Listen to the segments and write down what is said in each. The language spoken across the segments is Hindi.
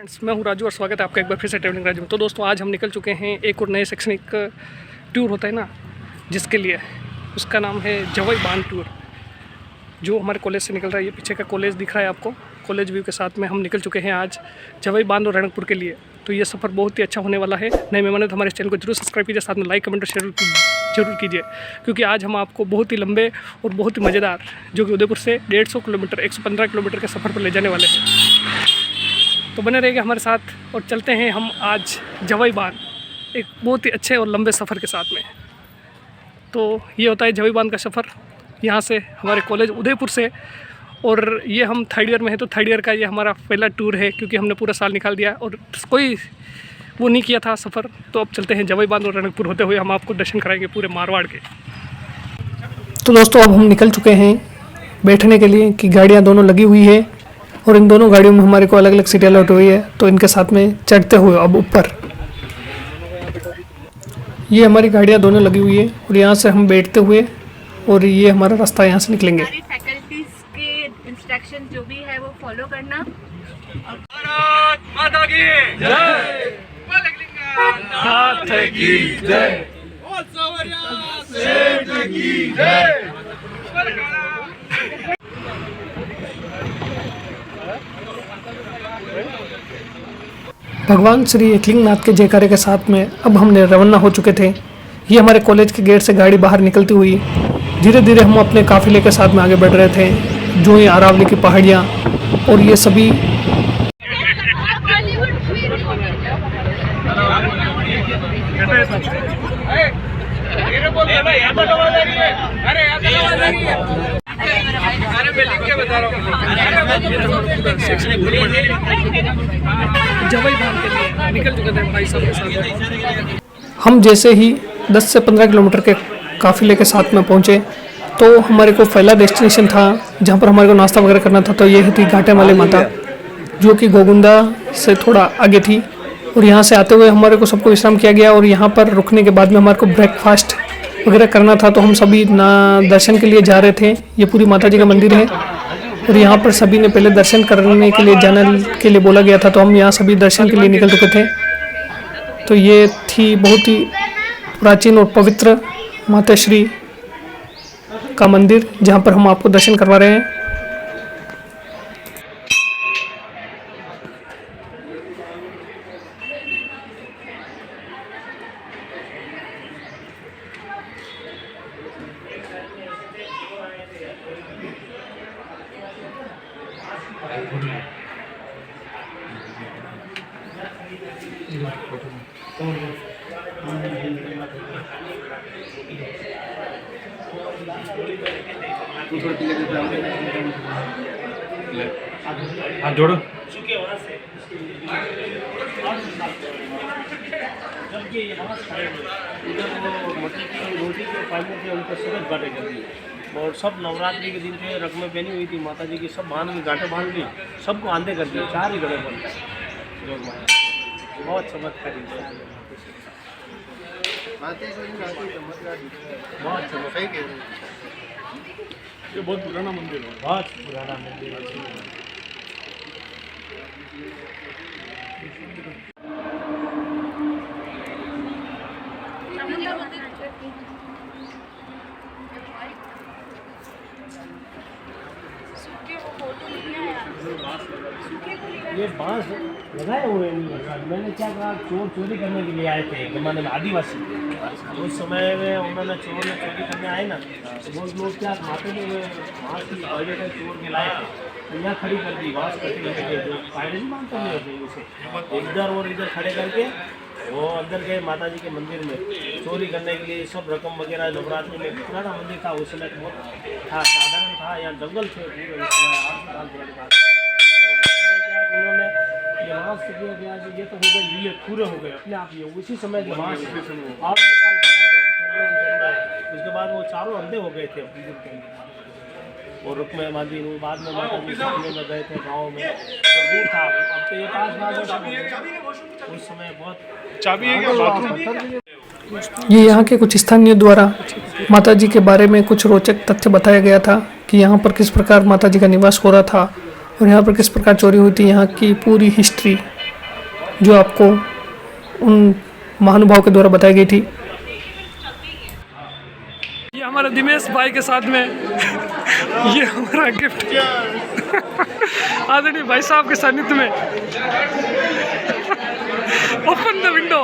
फ्रेंड्स, मैं हूं राजू और स्वागत है आपका एक बार फिर से ट्रैवलिंग राजू में। तो दोस्तों, आज हम निकल चुके हैं एक और नए शैक्षणिक टूर होता है ना, जिसके लिए उसका नाम है जवाई बांध टूर, जो हमारे कॉलेज से निकल रहा है। ये पीछे का कॉलेज दिख रहा है आपको, कॉलेज व्यू के साथ में हम निकल चुके हैं आज जवाई बांध और रणकपुर के लिए। तो ये सफ़र बहुत ही अच्छा होने वाला है। नए मेहमान हैं तो हमारे चैनल को जरूर सब्सक्राइब कीजिए, साथ में लाइक कमेंट और शेयर जरूर कीजिए, क्योंकि आज हम आपको बहुत ही लंबे और बहुत ही मज़ेदार, जो कि उदयपुर से 150 किलोमीटर 115 किलोमीटर के सफ़र पर ले जाने वाले हैं। तो बने रहेंगे हमारे साथ और चलते हैं हम आज जवाई बांध, एक बहुत ही अच्छे और लंबे सफ़र के साथ में। तो ये होता है जवाई बांध का सफ़र, यहाँ से हमारे कॉलेज उदयपुर से, और ये हम थर्ड ईयर में हैं। तो थर्ड ईयर का ये हमारा पहला टूर है, क्योंकि हमने पूरा साल निकाल दिया और कोई वो नहीं किया था सफ़र। तो अब चलते हैं जवाई बांध और रणकपुर होते हुए, हम आपको दर्शन कराएंगे पूरे मारवाड़ के। तो दोस्तों, अब हम निकल चुके हैं बैठने के लिए, कि गाड़ियाँ दोनों लगी हुई है और इन दोनों गाड़ियों में हमारे को अलग अलग सीटें अलॉट हुई है। तो इनके साथ में चढ़ते हुए अब ऊपर ये हमारी गाड़ियाँ दोनों लगी हुई है और यहाँ से हम बैठते हुए, और ये हमारा रास्ता यहाँ से निकलेंगे। फैकल्टीज के इंस्ट्रक्शन जो भी है वो फॉलो करना। भारत माता की जय, नाथ की जय, सेठ की जय। भगवान श्री एकलिंगनाथ के जयकारे के साथ में अब हमने रवाना हो चुके थे। ये हमारे कॉलेज के गेट से गाड़ी बाहर निकलती हुई धीरे धीरे हम अपने काफिले के साथ में आगे बढ़ रहे थे। जो ये अरावली की पहाड़ियाँ और ये सभी जवाई बांध के लिए निकल चुके थे भाई साहब के साथ। हम जैसे ही 10 से 15 किलोमीटर के काफिले के साथ में पहुंचे, तो हमारे को पहला डेस्टिनेशन था जहां पर हमारे को नाश्ता वगैरह करना था। तो ये थी घाटे वाली माता, जो कि गोगुंदा से थोड़ा आगे थी। और यहाँ से आते हुए हमारे को सबको विश्राम किया गया, और यहाँ पर रुकने के बाद में हमारे को ब्रेकफास्ट वगैरह करना था। तो हम सभी दर्शन के लिए जा रहे थे। ये पूरी माता जी का मंदिर है और यहाँ पर सभी ने पहले दर्शन करने के लिए जाने के लिए बोला गया था। तो हम यहाँ सभी दर्शन के लिए निकल चुके थे। तो ये थी बहुत ही प्राचीन और पवित्र माता श्री का मंदिर, जहाँ पर हम आपको दर्शन करवा रहे हैं। हाथ जोड़ो। और सब नवरात्रि के दिन जो रकमें पहनी हुई थी माता जी की, सब बांध के गांठें बांध ली, सबको आंधे कर दिए। 4 ही गड़े बनता है। बहुत चमत्कारी, बहुत चमत्कारी। ये बहुत पुराना मंदिर है, बहुत पुराना मंदिर है। ये बांस लगाए हुए नहीं है। मैंने क्या कहा, चोर चोरी करने के लिए आए थे जमाने में, आदिवासी। उस समय में उन्होंने चोर चोरी करने आए ना, तो वो लोग क्या माथे में बांस की वजह से चोर के लाए थे। तो यहाँ खड़ी कर दी बांस कटी हुई, जो फायदे नहीं मानते नहीं होते उसे, इधर और इधर खड़े करके वो अंदर गए माता जी के मंदिर में चोरी करने के लिए। सब रकम वगैरह नवरात्रि में, पुराना मंदिर था उस समय, बहुत था, साधारण था। यहाँ जंगल थे पूरे, 8 साल पुरानी बात। उन्होंने ये बांस किया गया कि ये तो हो गए, ये पूरे हो गए अपने आप। ये उसी समय के बांस 8 साल उसके बाद वो चारों अंधे हो गए थे और रुक में बांधी। बाद में माता जी सपने में गए थे गाँव में, दूर था। अब तो ये 5 साल उस समय बहुत चाबी है क्या बाथरूम? ये यहाँ के कुछ स्थानीय द्वारा माता जी के बारे में कुछ रोचक तथ्य बताया गया था कि यहाँ पर किस प्रकार माता जी का निवास हो रहा था और यहाँ पर किस प्रकार चोरी हुई थी। यहाँ की पूरी हिस्ट्री जो आपको उन महानुभाव के द्वारा बताई गई थी। ये हमारा दिनेश भाई के साथ में ये हमारा गिफ्ट आदरणीय भाई साहब के सानिध्य में ओपन द विंडो।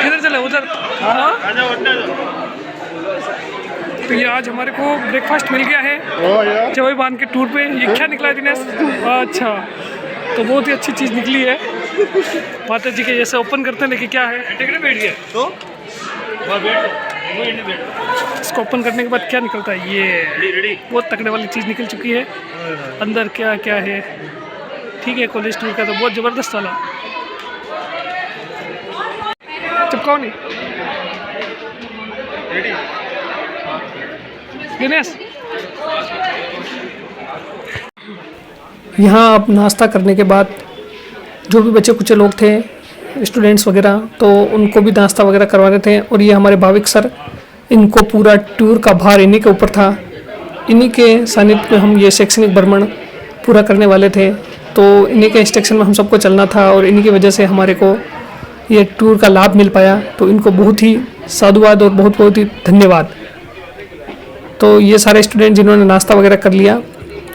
किधर चले उधर। हाँ तो ये आज हमारे को ब्रेकफास्ट मिल गया है जवाई बांध के टूर पे। ये क्या निकला है दिनेश? अच्छा तो बहुत ही अच्छी चीज़ निकली है। माता जी के जैसे ओपन करते हैं, देखिए क्या है। बैठ गया तो इसको ओपन करने के बाद क्या निकलता है? ये बहुत तकड़े वाली चीज़ निकल चुकी है। अंदर क्या क्या है? ठीक है, कॉलेज टूर का तो बहुत ज़बरदस्त वाला। चिपकाओ नहीं दिनेश। यहाँ अब नाश्ता करने के बाद जो भी बच्चे कुछ लोग थे, स्टूडेंट्स वगैरह, तो उनको भी नाश्ता वगैरह करवा रहे थे। और ये हमारे भाविक सर, इनको पूरा टूर का भार इन्हीं के ऊपर था। इन्हीं के सानिध्य में हम ये शैक्षणिक भ्रमण पूरा करने वाले थे। तो इन्हीं के इंस्ट्रक्शन में हम सबको चलना था और इन्हीं की वजह से हमारे को ये टूर का लाभ मिल पाया। तो इनको बहुत ही साधुवाद और बहुत बहुत ही धन्यवाद। तो ये सारे स्टूडेंट जिन्होंने नाश्ता वगैरह कर लिया,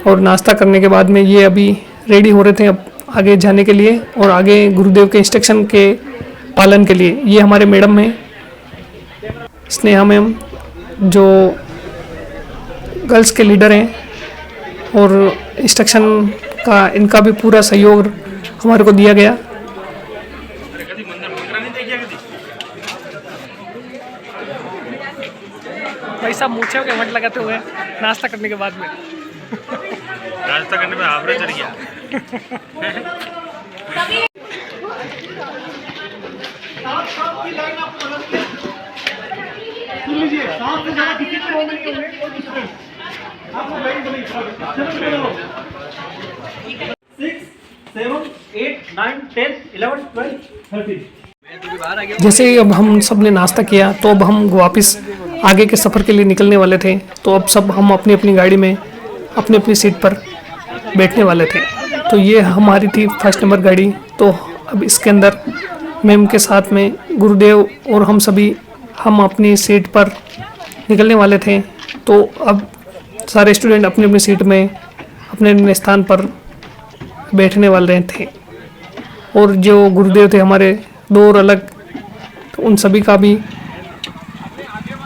और नाश्ता करने के बाद में ये अभी रेडी हो रहे थे अब आगे जाने के लिए और आगे गुरुदेव के इंस्ट्रक्शन के पालन के लिए। ये हमारे मैडम हैं स्नेहा मैम, जो गर्ल्स के लीडर हैं, और इंस्ट्रक्शन का इनका भी पूरा सहयोग हमारे को दिया गया। भाई साहब मूछे के वट लगाते हुए नाश्ता करने के बाद में नाश्ता करने में आवरे चढ़ गया। जैसे ही अब हम सब ने नाश्ता किया तो अब हम वापस आगे के सफ़र के लिए निकलने वाले थे। तो अब सब हम अपनी अपनी गाड़ी में अपनी अपनी सीट पर बैठने वाले थे। तो ये हमारी थी फर्स्ट नंबर गाड़ी। तो अब इसके अंदर मैम के साथ में गुरुदेव और हम सभी हम अपनी सीट पर निकलने वाले थे। तो अब सारे स्टूडेंट अपनी अपनी सीट में अपने अपने स्थान पर बैठने वाले थे। और जो गुरुदेव थे हमारे दो और अलग, तो उन सभी का भी,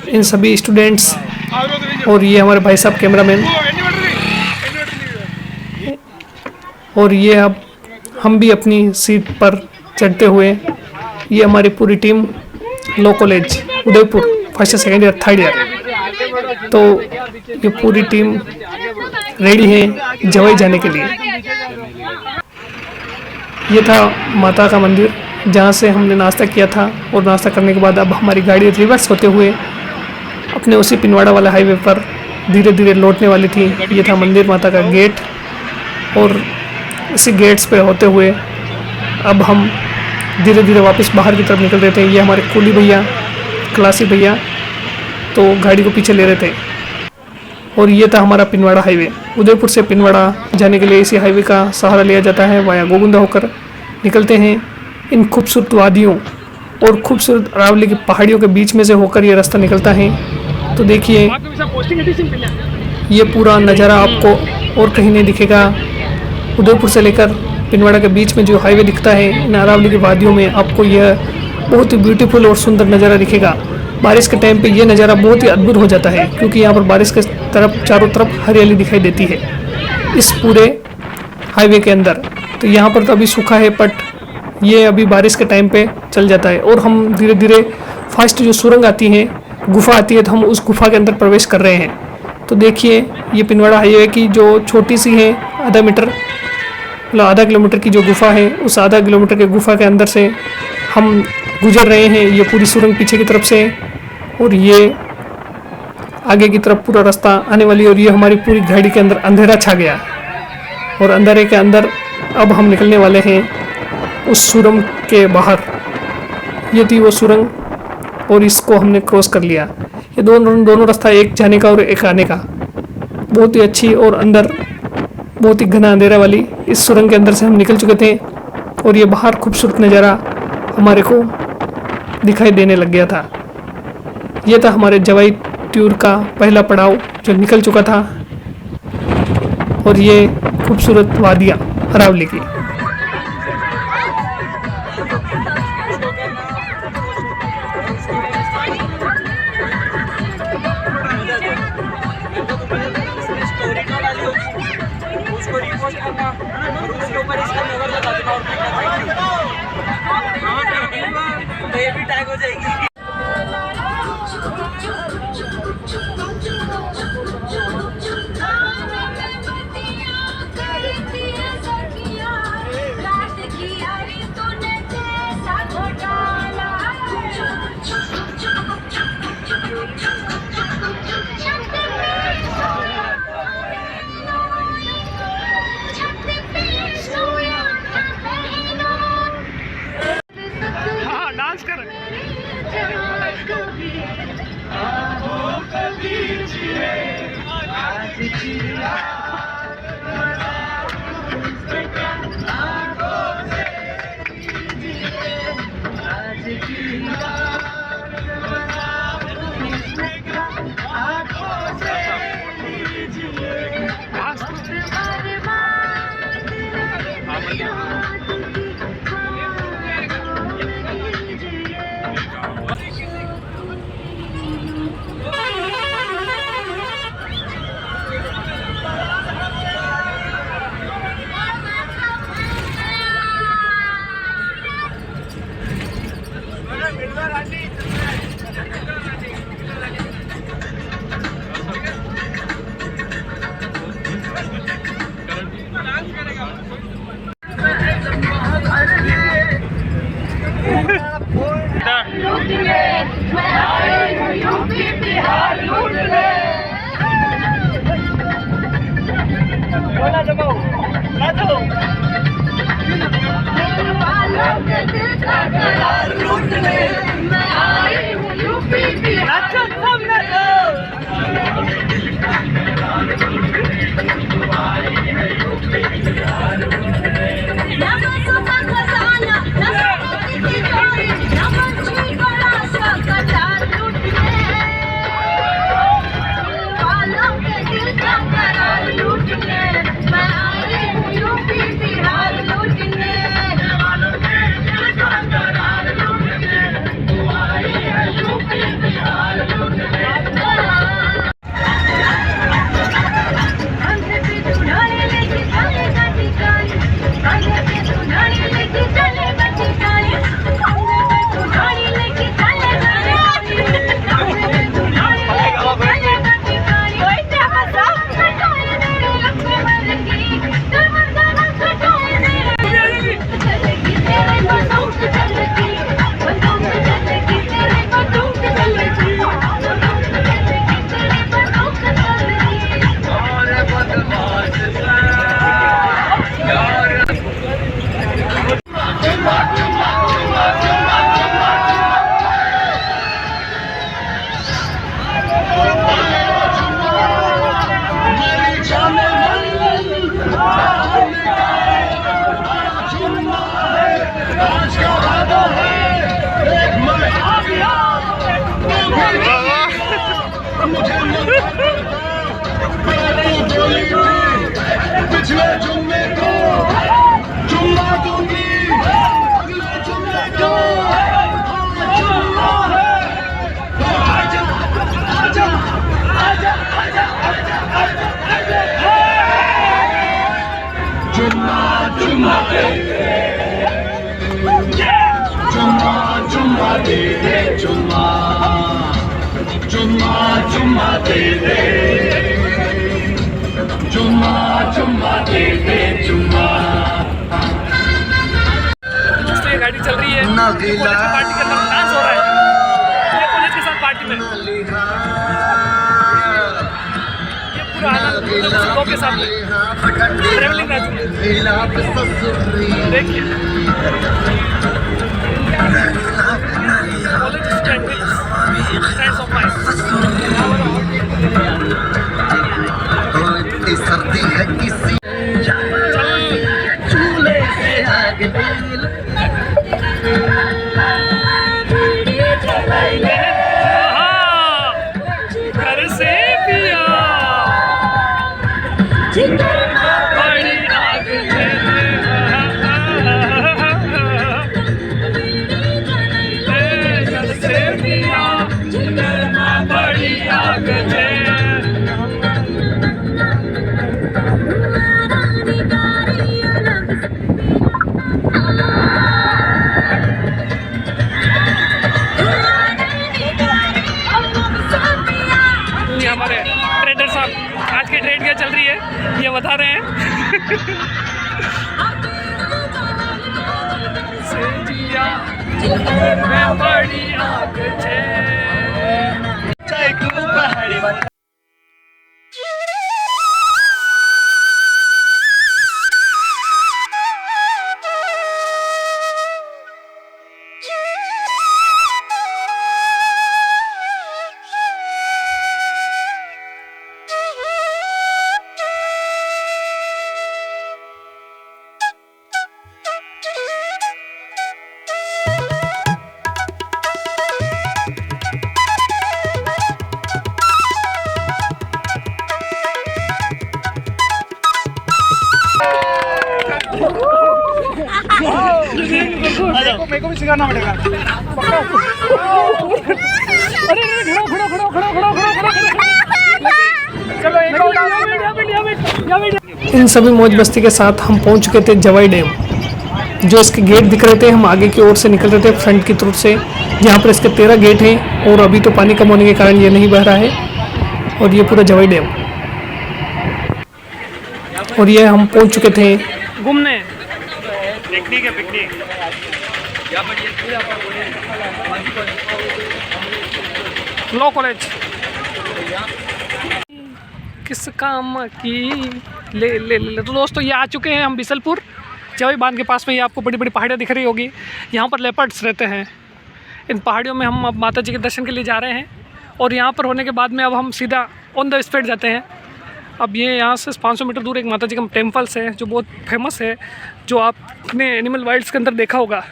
इन सभी स्टूडेंट्स और ये हमारे भाई साहब कैमरामैन, और ये अब हम भी अपनी सीट पर चढ़ते हुए, ये हमारी पूरी team law college Udaipur first second year third year, तो ये पूरी टीम रेडी है जवाई जाने के लिए। ये था माता का मंदिर जहाँ से हमने नाश्ता किया था। और नाश्ता करने के बाद अब हमारी गाड़ी रिवर्स होते हुए अपने उसी पिनवाड़ा वाला हाईवे पर धीरे धीरे लौटने वाली थी। ये था मंदिर माता का गेट, और इसी गेट्स पे होते हुए अब हम धीरे धीरे वापस बाहर की तरफ निकल रहे थे। ये हमारे कुली भैया, क्लासी भैया, तो गाड़ी को पीछे ले रहे थे। और ये था हमारा पिनवाड़ा हाईवे। उदयपुर से पिनवाड़ा जाने के लिए इसी हाईवे का सहारा लिया जाता है। वाया गोविंदा होकर निकलते हैं। इन खूबसूरत वादियों और खूबसूरत अरावली की पहाड़ियों के बीच में से होकर ये रास्ता निकलता है। तो देखिए ये पूरा नज़ारा आपको और कहीं नहीं दिखेगा। उदयपुर से लेकर पिनवाड़ा के बीच में जो हाईवे दिखता है, इन अरावली की वादियों में आपको यह बहुत ही ब्यूटीफुल और सुंदर नज़ारा दिखेगा। बारिश के टाइम पे ये नज़ारा बहुत ही अद्भुत हो जाता है, क्योंकि यहाँ पर बारिश के तरफ चारों तरफ हरियाली दिखाई देती है इस पूरे हाईवे के अंदर। तो यहाँ पर तो अभी सूखा है, बट ये अभी बारिश के टाइम पे चल जाता है। और हम धीरे धीरे फास्ट जो सुरंग आती है, गुफा आती है, तो हम उस गुफा के अंदर प्रवेश कर रहे हैं। तो देखिए ये पिनवाड़ा हाईवे की जो छोटी सी है, आधा मीटर मतलब आधा किलोमीटर की जो गुफा है, उस आधा किलोमीटर के गुफा के अंदर से हम गुजर रहे हैं। ये पूरी सुरंग पीछे की तरफ से, और ये आगे की तरफ पूरा रास्ता आने वाली। और ये हमारी पूरी गाड़ी के अंदर अंधेरा छा गया, और अंधेरे के अंदर अब हम निकलने वाले हैं उस सुरंग के बाहर। ये थी वो सुरंग, और इसको हमने क्रॉस कर लिया। ये दोनों रास्ता, एक जाने का और एक आने का, बहुत ही अच्छी और अंदर बहुत ही घना अंधेरा वाली इस सुरंग के अंदर से हम निकल चुके थे और ये बाहर खूबसूरत नज़ारा हमारे को दिखाई देने लग गया था। ये था हमारे जवाई टूर का पहला पड़ाव जो निकल चुका था और ये खूबसूरत वादियाँ अरावली की। हाँ, डांस कर पिछले जुम्मे को जुम्मा दूंगी, अगले जुम्मे को जुम्मा है। तो आजा आजा आजा आजा आजा आजा जुम्मा जुम्मा दे दे, जुम्मा जुम्मा दे दे, जुम्मा जुम्मा जुम्मा दे दे, जुम्मा जुम्मा दे दे, जुम्मा। दोस्तों ये गाड़ी चल रही है, कॉलेज की पार्टी के अंदर डांस हो रहा है, ये कॉलेज के साथ पार्टी में, ये पूरा आनंद लोगों के साथ ट्रैवलिंग राजू में देखिए कॉलेज स्टूडेंट्स ऑफ माइंड सर्दी है किसी घर से पिया बड़ी आग घर से पिया बड़ी आग हमारे ट्रेडर साहब आज की ट्रेड क्या चल रही है ये बता रहे हैं। मैं बड़ी आग मेरे को भी सिखाना पड़ेगा। अरे खड़ा खड़ा खड़ा खड़ा खड़ा खड़ा खड़ा चलो इन सभी मौज मस्ती के साथ हम पहुंच चुके थे जवाई डैम। जो इसके गेट दिख रहे थे, हम आगे की ओर से निकल रहे थे फ्रंट की तरफ से, जहाँ पर इसके 13 गेट हैं और अभी तो पानी कम होने के कारण ये नहीं बह रहा है। और ये पूरा जवाई डैम, और ये हम पहुंच चुके थे घूमने पिकनिक है पिकनिक। लॉ कॉलेज किस काम की ले ले ले। तो दोस्तों ये आ चुके हैं हम बिसलपुर जवाई बांध के पास में। ये आपको बड़ी बड़ी पहाड़ियाँ दिख रही होगी, यहाँ पर लेपर्ड्स रहते हैं। इन पहाड़ियों में हम अब माता जी के दर्शन के लिए जा रहे हैं, और यहाँ पर होने के बाद में अब हम सीधा ऑन द स्पॉट जाते हैं। अब ये यहाँ से 500 मीटर दूर एक माता जी का टेम्पल्स है जो बहुत फेमस है, जो आपने एनिमल वाइल्ड्स के अंदर देखा होगा।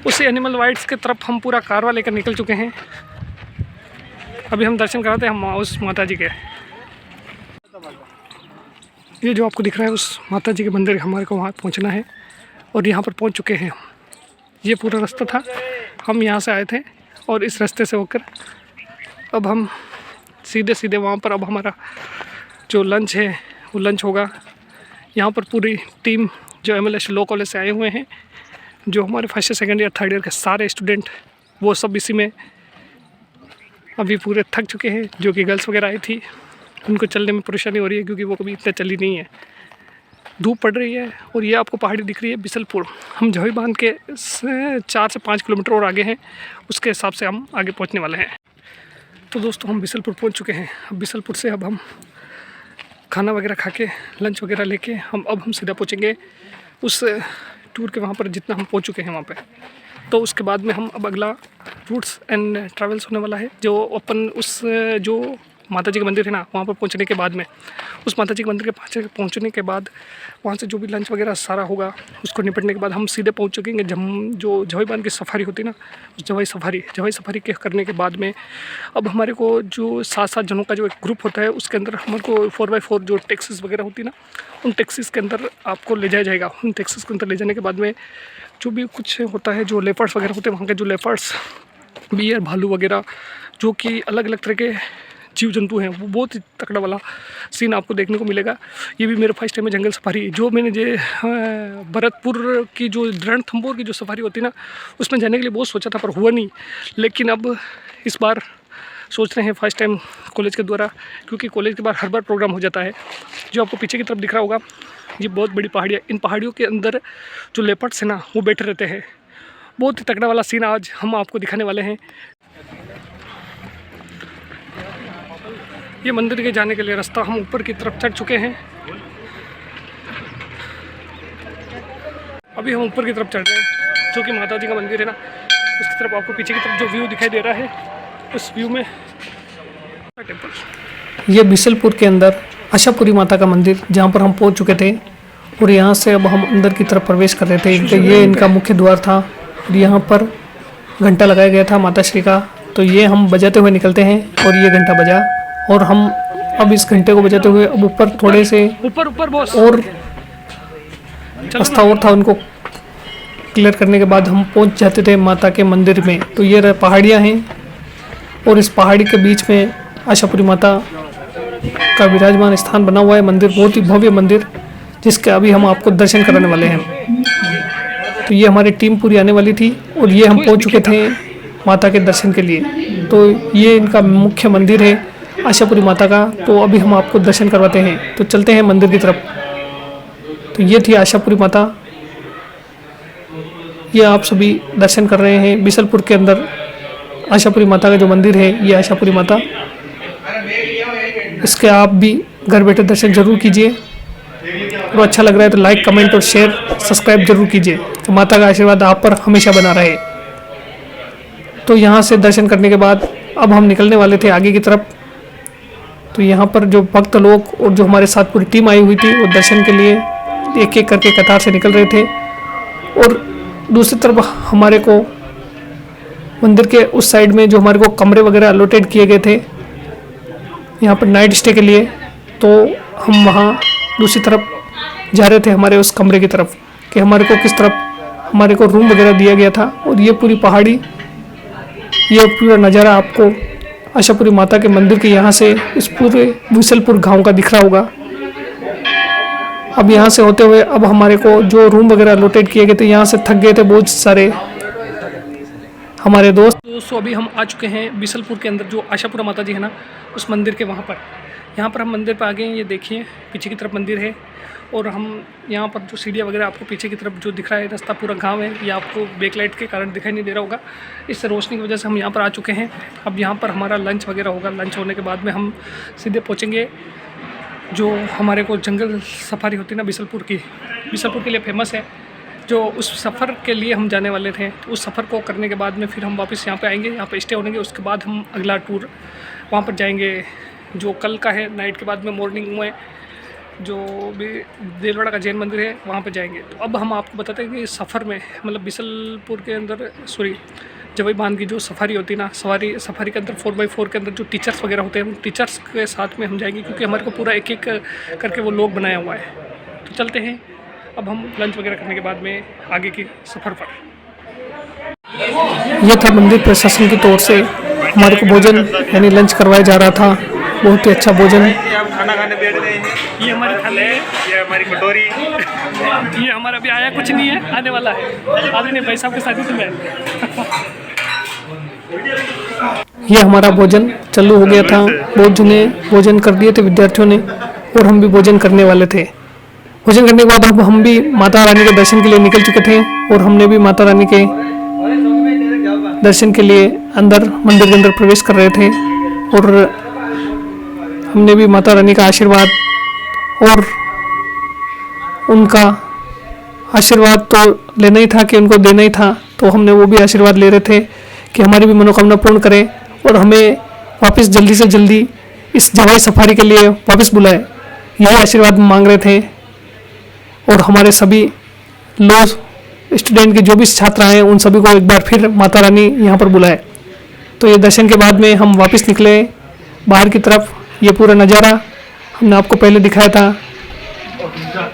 उसी एनिमल वाइल्ड्स की तरफ हम पूरा कारवा लेकर निकल चुके हैं। अभी हम दर्शन कराते हैं हम उस माता जी के। ये जो आपको दिख रहा है उस माता जी के मंदिर, हमारे को वहाँ पहुँचना है, और यहाँ पर पहुँच चुके हैं हम। ये पूरा रास्ता था, हम यहाँ से आए थे और इस रास्ते से होकर अब हम सीधे सीधे वहाँ पर अब हमारा जो लंच है वो लंच होगा। यहाँ पर पूरी टीम जो MLS लॉ कॉलेज से आए हुए हैं, जो हमारे first second year third year के सारे स्टूडेंट, वो सब इसी में अभी पूरे थक चुके हैं। जो कि गर्ल्स वगैरह आई थी, उनको चलने में परेशानी हो रही है क्योंकि वो कभी इतना चली नहीं है, धूप पड़ रही है। और ये आपको पहाड़ी दिख रही है बिसलपुर। हम जवाई बांध के 4 से 5 किलोमीटर और आगे हैं, उसके हिसाब से हम आगे पहुँचने वाले हैं। तो दोस्तों हम बिसलपुर पहुँच चुके हैं। अब बिसलपुर से अब हम खाना वगैरह खा के लंच वगैरह लेके हम सीधा पहुँचेंगे उस टूर के वहाँ पर जितना हम पहुँच चुके हैं वहाँ पे। तो उसके बाद में हम अब अगला रूट्स एंड ट्रैवल्स होने वाला है, जो अपन उस जो माता जी का मंदिर है ना, वहाँ पर पहुँचने के बाद में उस माता जी के मंदिर के पास पहुँचने के बाद वहाँ से जो भी लंच वगैरह सारा होगा उसको निपटने के बाद हम सीधे पहुँच चुकेंगे जो जवाई बांध की सफारी होती है ना, उस जवाई सफारी के करने के बाद में अब हमारे को जो 7 जनों का जो एक ग्रुप होता है, उसके अंदर हमारे को 4x4 जो टैक्सीज वगैरह होती है ना, उन टैक्सीज के अंदर आपको ले जाया जाएगा। उन टैक्सीज के अंदर ले जाने के बाद में जो भी कुछ होता है, जो लेपर्ड्स वगैरह होते हैं वहाँ के, जो लेपर्ड्स, बियर, भालू वगैरह, जो कि अलग अलग तरह के जीव जंतु हैं, वो बहुत ही तकड़ा वाला सीन आपको देखने को मिलेगा। ये भी मेरा फर्स्ट टाइम है जंगल सफारी। जो मैंने भरतपुर की जो रणथंभौर की जो सफारी होती है ना, उसमें जाने के लिए बहुत सोचा था पर हुआ नहीं। लेकिन अब इस बार सोच रहे हैं फर्स्ट टाइम कॉलेज के द्वारा, क्योंकि कॉलेज के बाद हर बार प्रोग्राम हो जाता है। जो आपको पीछे की तरफ दिख रहा होगा, ये बहुत बड़ी पहाड़ियाँ, इन पहाड़ियों के अंदर जो लेपर्ड्स हैं ना, वो बैठे रहते हैं। बहुत ही तगड़ा वाला सीन आज हम आपको दिखाने वाले हैं। ये मंदिर के जाने के लिए रास्ता हम ऊपर की तरफ चढ़ चुके हैं। अभी हम ऊपर की तरफ चढ़ रहे हैं, जो कि माता जी का मंदिर है ना, उसकी तरफ आपको पीछे की तरफ जो व्यू दिखाई दे रहा है, उस व्यू में टेम्पल। ये बिसलपुर के अंदर आशापुरी माता का मंदिर, जहाँ पर हम पहुँच चुके थे, और यहाँ से अब हम अंदर की तरफ प्रवेश कर रहे थे। तो ये इनका मुख्य द्वार था और यहाँ पर घंटा लगाया गया था माता श्री का। तो ये हम बजाते हुए निकलते हैं और ये घंटा बजा और हम अब इस घंटे को बजाते हुए अब ऊपर थोड़े से ऊपर बॉस और रास्ता और था, उनको क्लियर करने के बाद हम पहुंच जाते थे माता के मंदिर में। तो ये पहाड़ियाँ हैं और इस पहाड़ी के बीच में आशापुरी माता का विराजमान स्थान बना हुआ है। मंदिर बहुत ही भव्य मंदिर, जिसके अभी हम आपको दर्शन कराने वाले हैं। तो ये हमारी टीम पूरी आने वाली थी और ये हम पहुंच चुके थे माता के दर्शन के लिए। तो ये इनका मुख्य मंदिर है आशापुरी माता का। तो अभी हम आपको दर्शन करवाते हैं, तो चलते हैं मंदिर की तरफ। तो ये थी आशापुरी माता, ये आप सभी दर्शन कर रहे हैं बिसलपुर के अंदर आशापुरी माता का जो मंदिर है, ये आशापुरी माता। इसके आप भी घर बैठे दर्शन जरूर कीजिए और अच्छा लग रहा है तो लाइक, कमेंट और शेयर, सब्सक्राइब जरूर कीजिए। तो माता का आशीर्वाद आप पर हमेशा बना रहे। तो यहाँ से दर्शन करने के बाद अब हम निकलने वाले थे आगे की तरफ। तो यहाँ पर जो भक्त लोग और जो हमारे साथ पूरी टीम आई हुई थी वो दर्शन के लिए एक एक करके कतार से निकल रहे थे। और दूसरी तरफ हमारे को मंदिर के उस साइड में जो हमारे को कमरे वगैरह अलॉटेड किए गए थे यहाँ पर नाइट स्टे के लिए, तो हम वहाँ दूसरी तरफ जा रहे थे हमारे उस कमरे की तरफ कि हमारे को किस तरफ हमारे को रूम वगैरह दिया गया था। और ये पूरी पहाड़ी, ये पूरा नज़ारा आपको आशापुरी माता के मंदिर के यहाँ से इस पूरे बिसलपुर गांव का दिख रहा होगा। अब यहाँ से होते हुए अब हमारे को जो रूम वगैरह अलॉटेड किए गए थे, यहाँ से थक गए थे बहुत सारे हमारे दोस्त। अभी हम आ चुके हैं बिसलपुर के अंदर जो आशापुरा माता जी है ना, उस मंदिर के वहाँ पर। यहाँ पर हम मंदिर पर आ गए हैं। ये देखिए पीछे की तरफ मंदिर है और हम यहाँ पर जो सीढ़ियाँ वगैरह आपको पीछे की तरफ जो दिख रहा है रास्ता पूरा गांव है, ये आपको बैकलाइट के कारण दिखाई नहीं दे रहा होगा। इस रोशनी की वजह से हम यहाँ पर आ चुके हैं। अब यहाँ पर हमारा लंच वगैरह होगा। लंच होने के बाद में हम सीधे पहुँचेंगे जो हमारे को जंगल सफारी होती है ना बिसलपुर की, बिसलपुर के लिए फेमस है। जो उस सफ़र के लिए हम जाने वाले थे, तो उस सफ़र को करने के बाद में फिर हम वापस यहाँ पे आएंगे, यहाँ पे स्टे होंगे। उसके बाद हम अगला टूर वहाँ पर जाएंगे जो कल का है। नाइट के बाद में मॉर्निंग में जो भी देलवाड़ा का जैन मंदिर है वहाँ पे जाएंगे। तो अब हम आपको बताते हैं कि सफ़र में मतलब बिसलपुर के अंदर जवई बांध की जो सफारी होती है ना, सफारी के अंदर 4x4 के अंदर जो टीचर्स वगैरह होते हैं, उन टीचर्स के साथ में हम जाएंगे क्योंकि हमारे को पूरा एक एक करके वो लोग बनाया हुआ है। तो चलते हैं अब हम लंच वगैरह करने के बाद में आगे की सफ़र पर। यह था मंदिर प्रशासन की तौर से हमारे को भोजन यानी लंच करवाया जा रहा था। बहुत ही अच्छा भोजन। हम खाना खाने बैठ गए हैं। ये हमारे थाली है, ये हमारी कटोरी, ये हमारा अभी आया कुछ नहीं है, आने वाला है। आगे नहीं भाई साहब के साथ ही तुम्हें ये हमारा भोजन चालू हो गया था। बहुत जने भोजन कर दिए थे विद्यार्थियों ने और हम भी भोजन करने वाले थे। भोजन करने के बाद अब हम भी माता रानी के दर्शन के लिए निकल चुके थे और हमने भी माता रानी के दर्शन के लिए अंदर मंदिर के अंदर प्रवेश कर रहे थे और हमने भी माता रानी का आशीर्वाद और उनका आशीर्वाद तो लेना ही था कि उनको देना ही था, तो हमने वो भी आशीर्वाद ले रहे थे कि हमारी भी मनोकामना पूर्ण करें और हमें वापस जल्दी से जल्दी इस जवाई सफारी के लिए वापस बुलाए। यही आशीर्वाद मांग रहे थे और हमारे सभी लॉ स्टूडेंट के जो भी छात्र हैं उन सभी को एक बार फिर माता रानी यहाँ पर बुलाए। तो ये दर्शन के बाद में हम वापस निकले बाहर की तरफ। ये पूरा नज़ारा हमने आपको पहले दिखाया था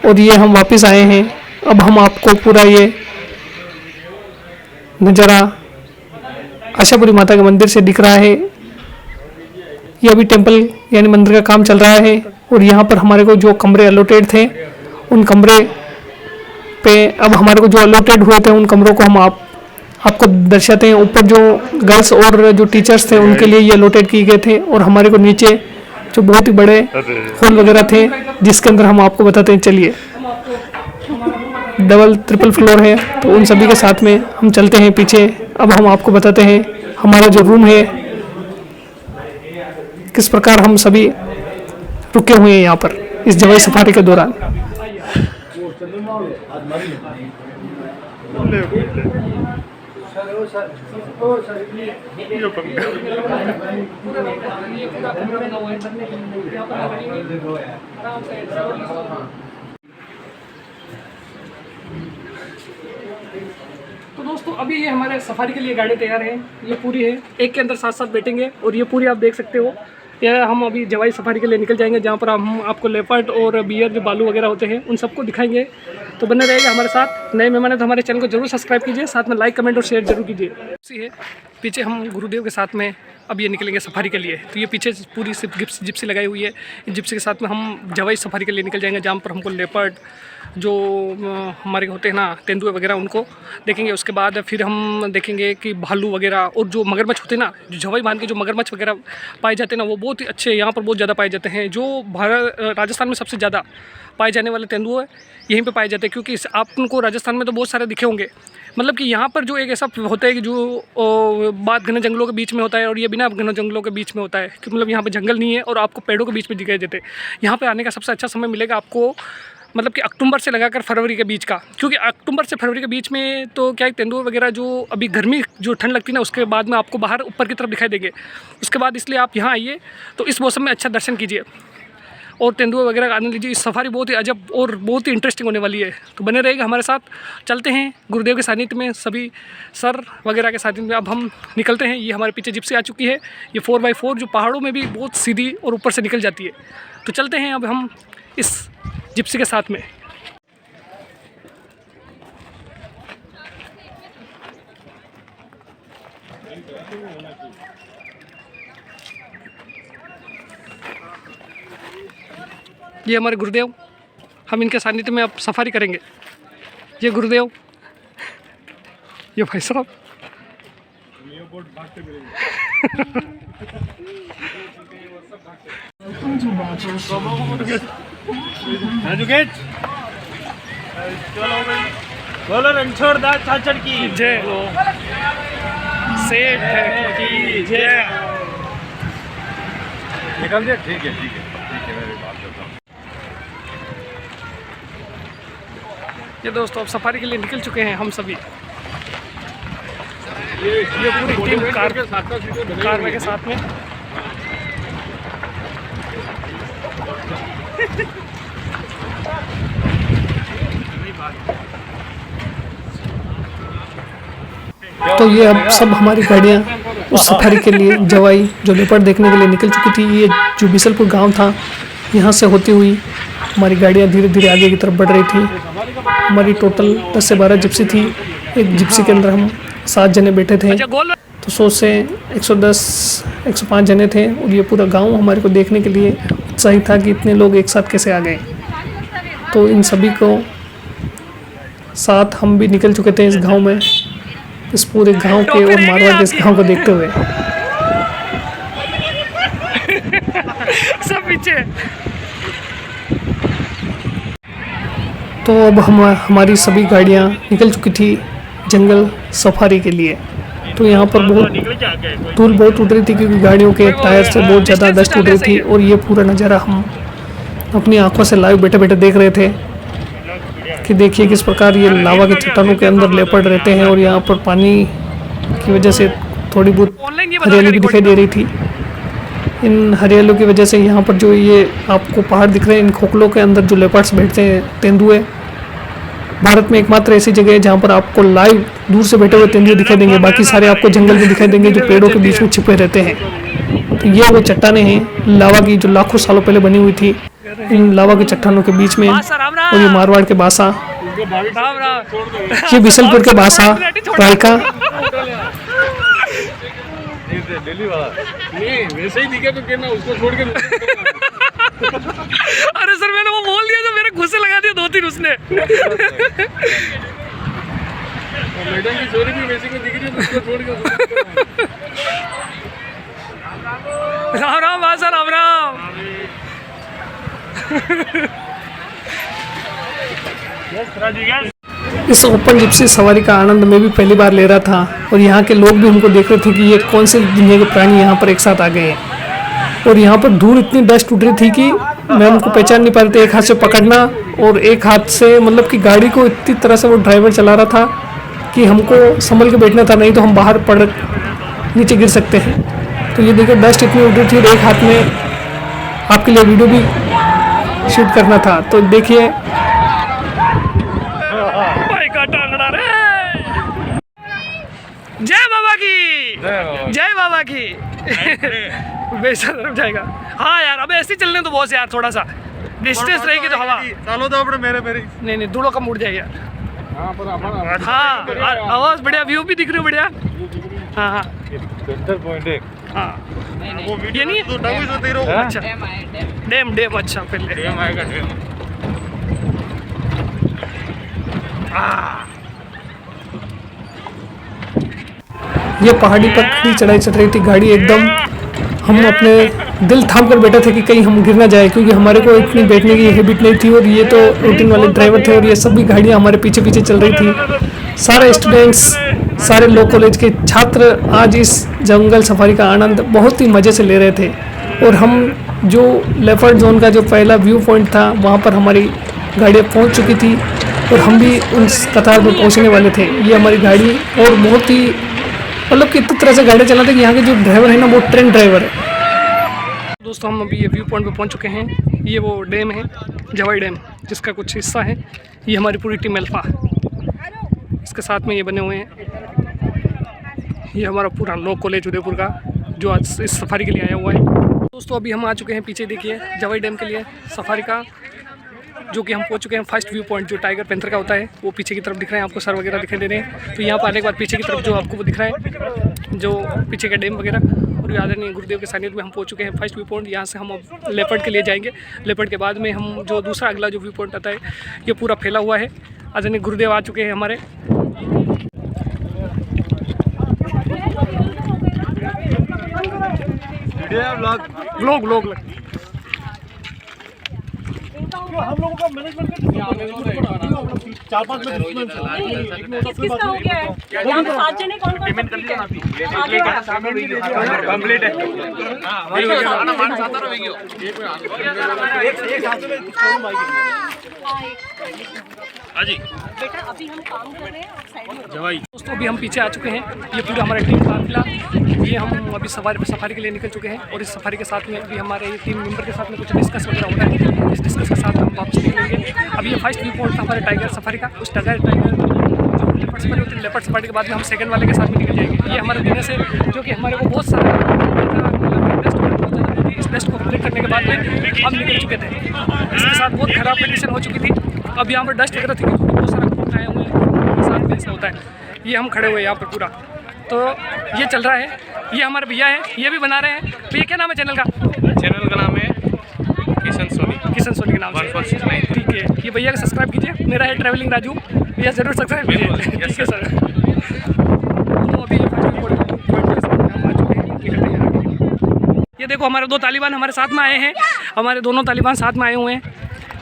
और ये हम वापस आए हैं। अब हम आपको पूरा ये नज़ारा आशापुरी माता के मंदिर से दिख रहा है। ये अभी टेंपल यानी मंदिर का काम चल रहा है और यहाँ पर हमारे को जो कमरे अलॉटेड थे उन कमरे पे अब हमारे को जो अलॉटेड हुए थे उन कमरों को हम आपको दर्शाते हैं। ऊपर जो गर्ल्स और जो टीचर्स थे उनके लिए ये अलॉटेड किए गए थे और हमारे को नीचे जो बहुत ही बड़े हॉल वगैरह थे जिसके अंदर हम आपको बताते हैं। चलिए, डबल ट्रिपल फ्लोर है तो उन सभी के साथ में हम चलते हैं पीछे। अब हम आपको बताते हैं हमारा जो रूम है किस प्रकार हम सभी रुके हुए हैं यहाँ पर इस जवाई सफारी के दौरान। दोस्तों अभी ये हमारे सफारी के लिए गाड़ी तैयार है, ये पूरी है, एक के अंदर साथ साथ बैठेंगे और ये पूरी आप देख सकते हो। यह हम अभी जवाई सफारी के लिए निकल जाएंगे, जहाँ पर हम आपको लेपर्ड और बियर जो बालू वगैरह होते हैं उन सबको दिखाएंगे। तो बने रहेगा हमारे साथ। नए मेहमान है तो हमारे चैनल को जरूर सब्सक्राइब कीजिए, साथ में लाइक कमेंट और शेयर जरूर कीजिए। इसी है पीछे हम गुरुदेव के साथ में अब ये निकलेंगे सफारी के लिए। तो ये पीछे पूरी सिर्फ जिप्सी लगाई हुई है, जिप्सी के साथ में हम जवाई सफारी के लिए निकल जाएंगे, जहाँ पर हमको लेपर्ड जो हमारे होते हैं ना तेंदुए वगैरह उनको देखेंगे। उसके बाद फिर हम देखेंगे कि भालू वगैरह और जो मगरमच्छ होते हैं ना, जो जवाई बांध के जो मगरमच्छ वगैरह पाए जाते हैं ना, वो बहुत ही अच्छे यहाँ पर बहुत ज़्यादा पाए जाते हैं। जो राजस्थान में सबसे ज़्यादा पाए जाने वाले तेंदुए यहीं पे पाए जाते हैं, क्योंकि आपको राजस्थान में तो बहुत सारे दिखे होंगे। मतलब कि यहाँ पर जो एक ऐसा होता है कि जो बात घने जंगलों के बीच में होता है और ये बिना घने जंगलों के बीच में होता है, कि मतलब यहाँ पे जंगल नहीं है और आपको पेड़ों के बीच में दिखाई देते हैं। यहाँ पे आने का सबसे अच्छा समय मिलेगा आपको, मतलब कि अक्टूबर से लगाकर फरवरी के बीच का, क्योंकि अक्टूबर से फरवरी के बीच में तो क्या है, तेंदुए वगैरह जो अभी गर्मी जो ठंड लगती है ना, उसके बाद में आपको बाहर ऊपर की तरफ दिखाई देंगे। उसके बाद इसलिए आप यहाँ आइए तो इस मौसम में अच्छा दर्शन कीजिए और तेंदुए वगैरह का आनंद लीजिए। इस सफारी बहुत ही अजब और बहुत ही इंटरेस्टिंग होने वाली है, तो बने रहेगा हमारे साथ। चलते हैं गुरुदेव के सानिध्य में, सभी सर वगैरह के सानिध्य में अब हम निकलते हैं। ये हमारे पीछे जिप्सी आ चुकी है, ये 4x4 जो पहाड़ों में भी बहुत सीधी और ऊपर से निकल जाती है। तो चलते हैं अब हम इस जिप्सी के साथ में। ये हमारे गुरुदेव, हम इनके सानिध्य में अब सफारी करेंगे। ये गुरुदेव, ये भाई साहब बोलो रणछोड़दास चाचड़ की जय, सेठ की जय। निकल जाए, ठीक है मैं बात करता हूँ। ये दोस्तों अब सफारी के लिए निकल चुके हैं हम सभी। ये पूरी टीम कार में के साथ में। तो ये अब सब हमारी गाड़ियाँ उस सफारी के लिए जवाई जो लेपर्ड देखने के लिए निकल चुकी थी। ये जो बिसलपुर गांव था, यहाँ से होती हुई हमारी गाड़ियाँ धीरे धीरे आगे की तरफ बढ़ रही थी। हमारी टोटल 10 से 12 जिप्सी थी। एक जिप्सी के अंदर हम 7 जने बैठे थे, तो 100 से 110 105 जने थे। और ये पूरा गांव हमारे को देखने के लिए उत्साहित था कि इतने लोग एक साथ कैसे आ गए। तो इन सभी को साथ हम भी निकल चुके थे इस गांव में, इस पूरे गांव के और मारवाड़ के इस गांव को देखते हुए। सब पीछे। तो अब हमारी सभी गाड़ियां निकल चुकी थी जंगल सफारी के लिए। तो यहाँ पर बहुत धूल बहुत उड़ रही थी, क्योंकि गाड़ियों के टायर से बहुत ज़्यादा डस्ट उड़ रही थी। और ये पूरा नज़ारा हम अपनी आंखों से लाइव बैठे बैठे देख रहे थे कि देखिए किस प्रकार ये लावा के चट्टानों के अंदर लेपर्ड रहते हैं। और यहाँ पर पानी की वजह से थोड़ी बहुत हरियाली भी दिखाई दे रही थी। इन हरियालियों की वजह से यहाँ पर जो ये आपको पहाड़ दिख रहे हैं, इन खोखलों के अंदर जो लेपर्ड्स बैठते हैं तेंदुए, भारत में एकमात्र ऐसी जगह है जहाँ पर आपको लाइव दूर से बैठे हुए तेंदुए दिखाई देंगे। बाकी सारे आपको जंगल में दिखाई देंगे जो पेड़ों के बीच में छिपे रहते हैं। तो ये वो चट्टानें हैं लावा की, जो लाखों सालों पहले बनी हुई थी इन लावा के चट्टानों के बीच में। और ये मारवाड़ के बासा, ये बिसलपुर के बासा, रायका। वैसे ही दिखे तो कहना उसको छोड़ के। अरे सर मैंने वो बोल दिया तो मेरे गुस्से लगा दिया 2-3 उसने। मैडम की चोरी भी वैसे को दिख रही है, उसको छोड़ के। राम राम बासा, राम राम। इस ओपन जिप्सी सवारी का आनंद मैं भी पहली बार ले रहा था। और यहाँ के लोग भी हमको देख रहे थे कि ये कौन से दुनिया के प्राणी यहाँ पर एक साथ आ गए हैं। और यहाँ पर धूल इतनी डस्ट उठ रही थी कि मैं उनको पहचान नहीं पा रहे थे। एक हाथ से पकड़ना और एक हाथ से, मतलब कि गाड़ी को इतनी तरह से वो ड्राइवर चला रहा था कि हमको संभल के बैठना था, नहीं तो हम बाहर पड़ नीचे गिर सकते हैं। तो ये देखिए डस्ट इतनी उड़ रही थी। और एक हाथ में आपके लिए वीडियो भी शूट करना था। तो देखिए बाबा की, जय बाबा की। बेशरम जाएगा। हाँ यार, अब ऐसे ही चलने तो बहुत यार, थोड़ा सा डिस्टेंस रहेगी तो हवा। चलो तो अपने मेरे नहीं दूल्हों का मुड़ जाएगा। हाँ पर हमारा हाँ आवाज बढ़िया, व्यू भी दिख रही है बढ़िया। हाँ हाँ सेंटर पॉइंट है। हाँ वो ये नहीं तो डबल से तेरो अच्छा डैम अच्छा पहले डैम आएगा डैम। ये पहाड़ी पर खड़ी चढ़ाई चढ़ रही थी गाड़ी एकदम। हम अपने दिल थाम कर बैठे थे कि कहीं हम गिर ना जाए, क्योंकि हमारे को इतनी बैठने की हैबिट नहीं थी और ये तो रूटीन वाले ड्राइवर थे और ये सब भी गाड़ियाँ हमारे पीछे पीछे चल रही थी। सारे स्टूडेंट्स, सारे लॉ कॉलेज के छात्र आज इस जंगल सफारी का आनंद बहुत ही मज़े से ले रहे थे। और हम जो लेपर्ड जोन का जो पहला व्यू पॉइंट था वहाँ पर हमारी गाड़ियाँ पहुँच चुकी थी और हम भी उस कतार में पहुँचने वाले थे। ये हमारी गाड़ी और बहुत ही मतलब कि इतनी तरह से गाड़ी चलाते हैं कि यहाँ के जो ड्राइवर है ना वो ट्रेन ड्राइवर है। दोस्तों हम अभी ये व्यू पॉइंट पे पहुँच चुके हैं। ये वो डैम है जवाई डैम, जिसका कुछ हिस्सा है। ये हमारी पूरी टीम अल्फा, इसके साथ में ये बने हुए हैं। ये हमारा पूरा लॉ कॉलेज उदयपुर का जो आज इस सफारी के लिए आया हुआ है। दोस्तों अभी हम आ चुके हैं पीछे देखिए जवाई डैम के लिए सफारी का, जो कि हम पहुंच चुके हैं फर्स्ट व्यू पॉइंट जो टाइगर पैंथर का होता है। वो पीछे की तरफ दिख रहे हैं आपको, सर वगैरह दिखाई दे रहे हैं। तो यहाँ पर आने के बाद पीछे की तरफ जो आपको वो दिख रहा है जो पीछे का डैम वगैरह, और आदरणीय गुरुदेव के सानिध्य में हम पहुंच चुके हैं फर्स्ट व्यू पॉइंट। यहाँ से हम अब लेपर्ड के लिए जाएंगे। लेपर्ड के बाद में हम जो दूसरा अगला जो व्यू पॉइंट आता है ये पूरा फैला हुआ है। आदरणीय गुरुदेव आ चुके हैं हमारे। व्लॉग हम लोगों का मैनेजमेंट का 4-5 मिनट किसका हो गया है? यहाँ पे 7 जने कौन पेमेंट कर लिया आगे कंप्लीट है। हाँ जी बेटा अभी हम काम कर रहे हैं, आप साइड में जवाई। दोस्तों अभी हम पीछे आ चुके हैं। ये पूरा हमारा टीम काफिला, ये हम अभी सफारी के लिए निकल चुके हैं। और इस सफारी के साथ में अभी हमारे ये टीम मेंबर के साथ में कुछ डिस्कस वगैरह हो रहा है। इस डिस्कस के साथ हम वापस निकलेंगे। अभी ये फर्स्ट व्यू पॉइंट था हमारे टाइगर सफारी का। उस टाइगर जो लेपर्ड सफारी होती है, लेपर्ड सफारी के बाद में हम सेकंड वाले के साथ में निकल जाएंगे। ये हमारे देने से जो कि हमारे को बहुत सारा इस टेस्ट को कंप्लीट करने के बाद में हम निकल चुके थे। इसके साथ बहुत ख़राब कंडीशन हो चुकी थी। अब यहाँ पर डस्ट वगैरह थी, बहुत सारा ग्रुप आए हुए हैं, साथ में ऐसा होता है। ये हम खड़े हुए हैं यहाँ पर पूरा, तो ये चल रहा है। ये हमारे भैया है, ये भी बना रहे हैं। भैया क्या नाम है चैनल का? चैनल का नाम है किशन सोनी के नाम से। 1469। ठीक है, ये भैया का सब्सक्राइब कीजिए। मेरा है ट्रैवलिंग राजू, भैया ज़रूर सब्सक्राइब कीजिए। ठीक है सर। तो अभी ये फर्स्ट पॉइंट के साथ हम आ चुके हैं, निकलते हैं आगे। ये देखो हमारे 2 तालिबान हमारे साथ में आए हैं। हमारे दोनों तालिबान साथ में आए हुए हैं।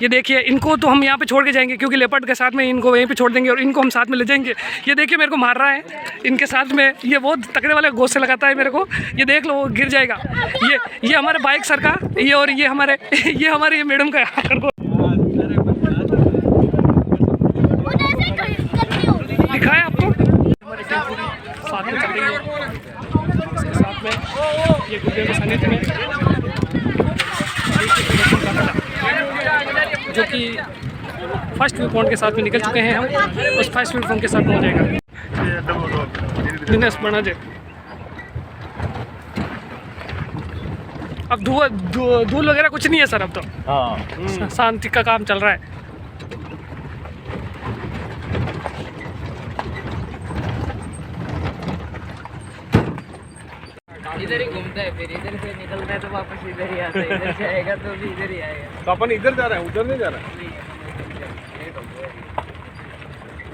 ये देखिए, इनको तो हम यहाँ पे छोड़ के जाएंगे क्योंकि लेपर्ड के साथ में इनको वहीं पे छोड़ देंगे और इनको हम साथ में ले जाएंगे। ये देखिए मेरे को मार रहा है इनके साथ में, ये बहुत तकड़े वाले गोश्त से लगाता है मेरे को। ये देख लो वो गिर जाएगा। ये हमारे बाइक सर का, ये और ये हमारे ये मैडम का दिखाया आपको। हमारी टीम पूरी साथ में चल रही है। इसके साथ में ये गुरुदेव के सानिध्य में जो कि फर्स्ट व्यू पॉइंट के साथ में निकल चुके हैं हम। उस फर्स्ट व्यू पॉइंट के साथ में हो जाएगा दिनेश बनाजे। अब धूल वगैरह कुछ नहीं है सर, अब तो शांति का काम चल रहा है। इधर ही घूमता है, फिर इधर से निकलता है तो वापस इधर ही आता है, इधर से आएगा तो भी इधर ही आएगा। तो अपन इधर जा रहे हैं, उधर नहीं जा रहे हैं,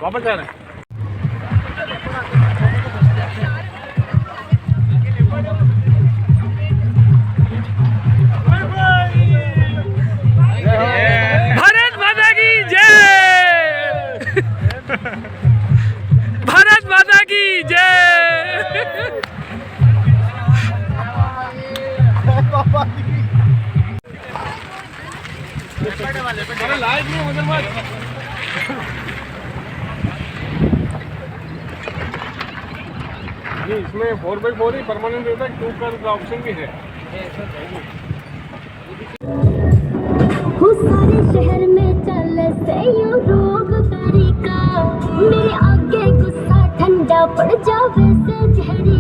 वापस जा रहे हैं। भारत माता की जय। भारत माता की जय। इसमें 4x4 ही परमानेंट रहता है, 2 का ऑप्शन भी है। सारे शहर में चल से यूं रोग तरीका, मेरे आगे गुस्सा ठंडा पड़ जावे से जहरी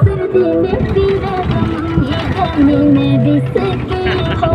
सर्दी में पीरे गम ये गर्मी में भी सके हो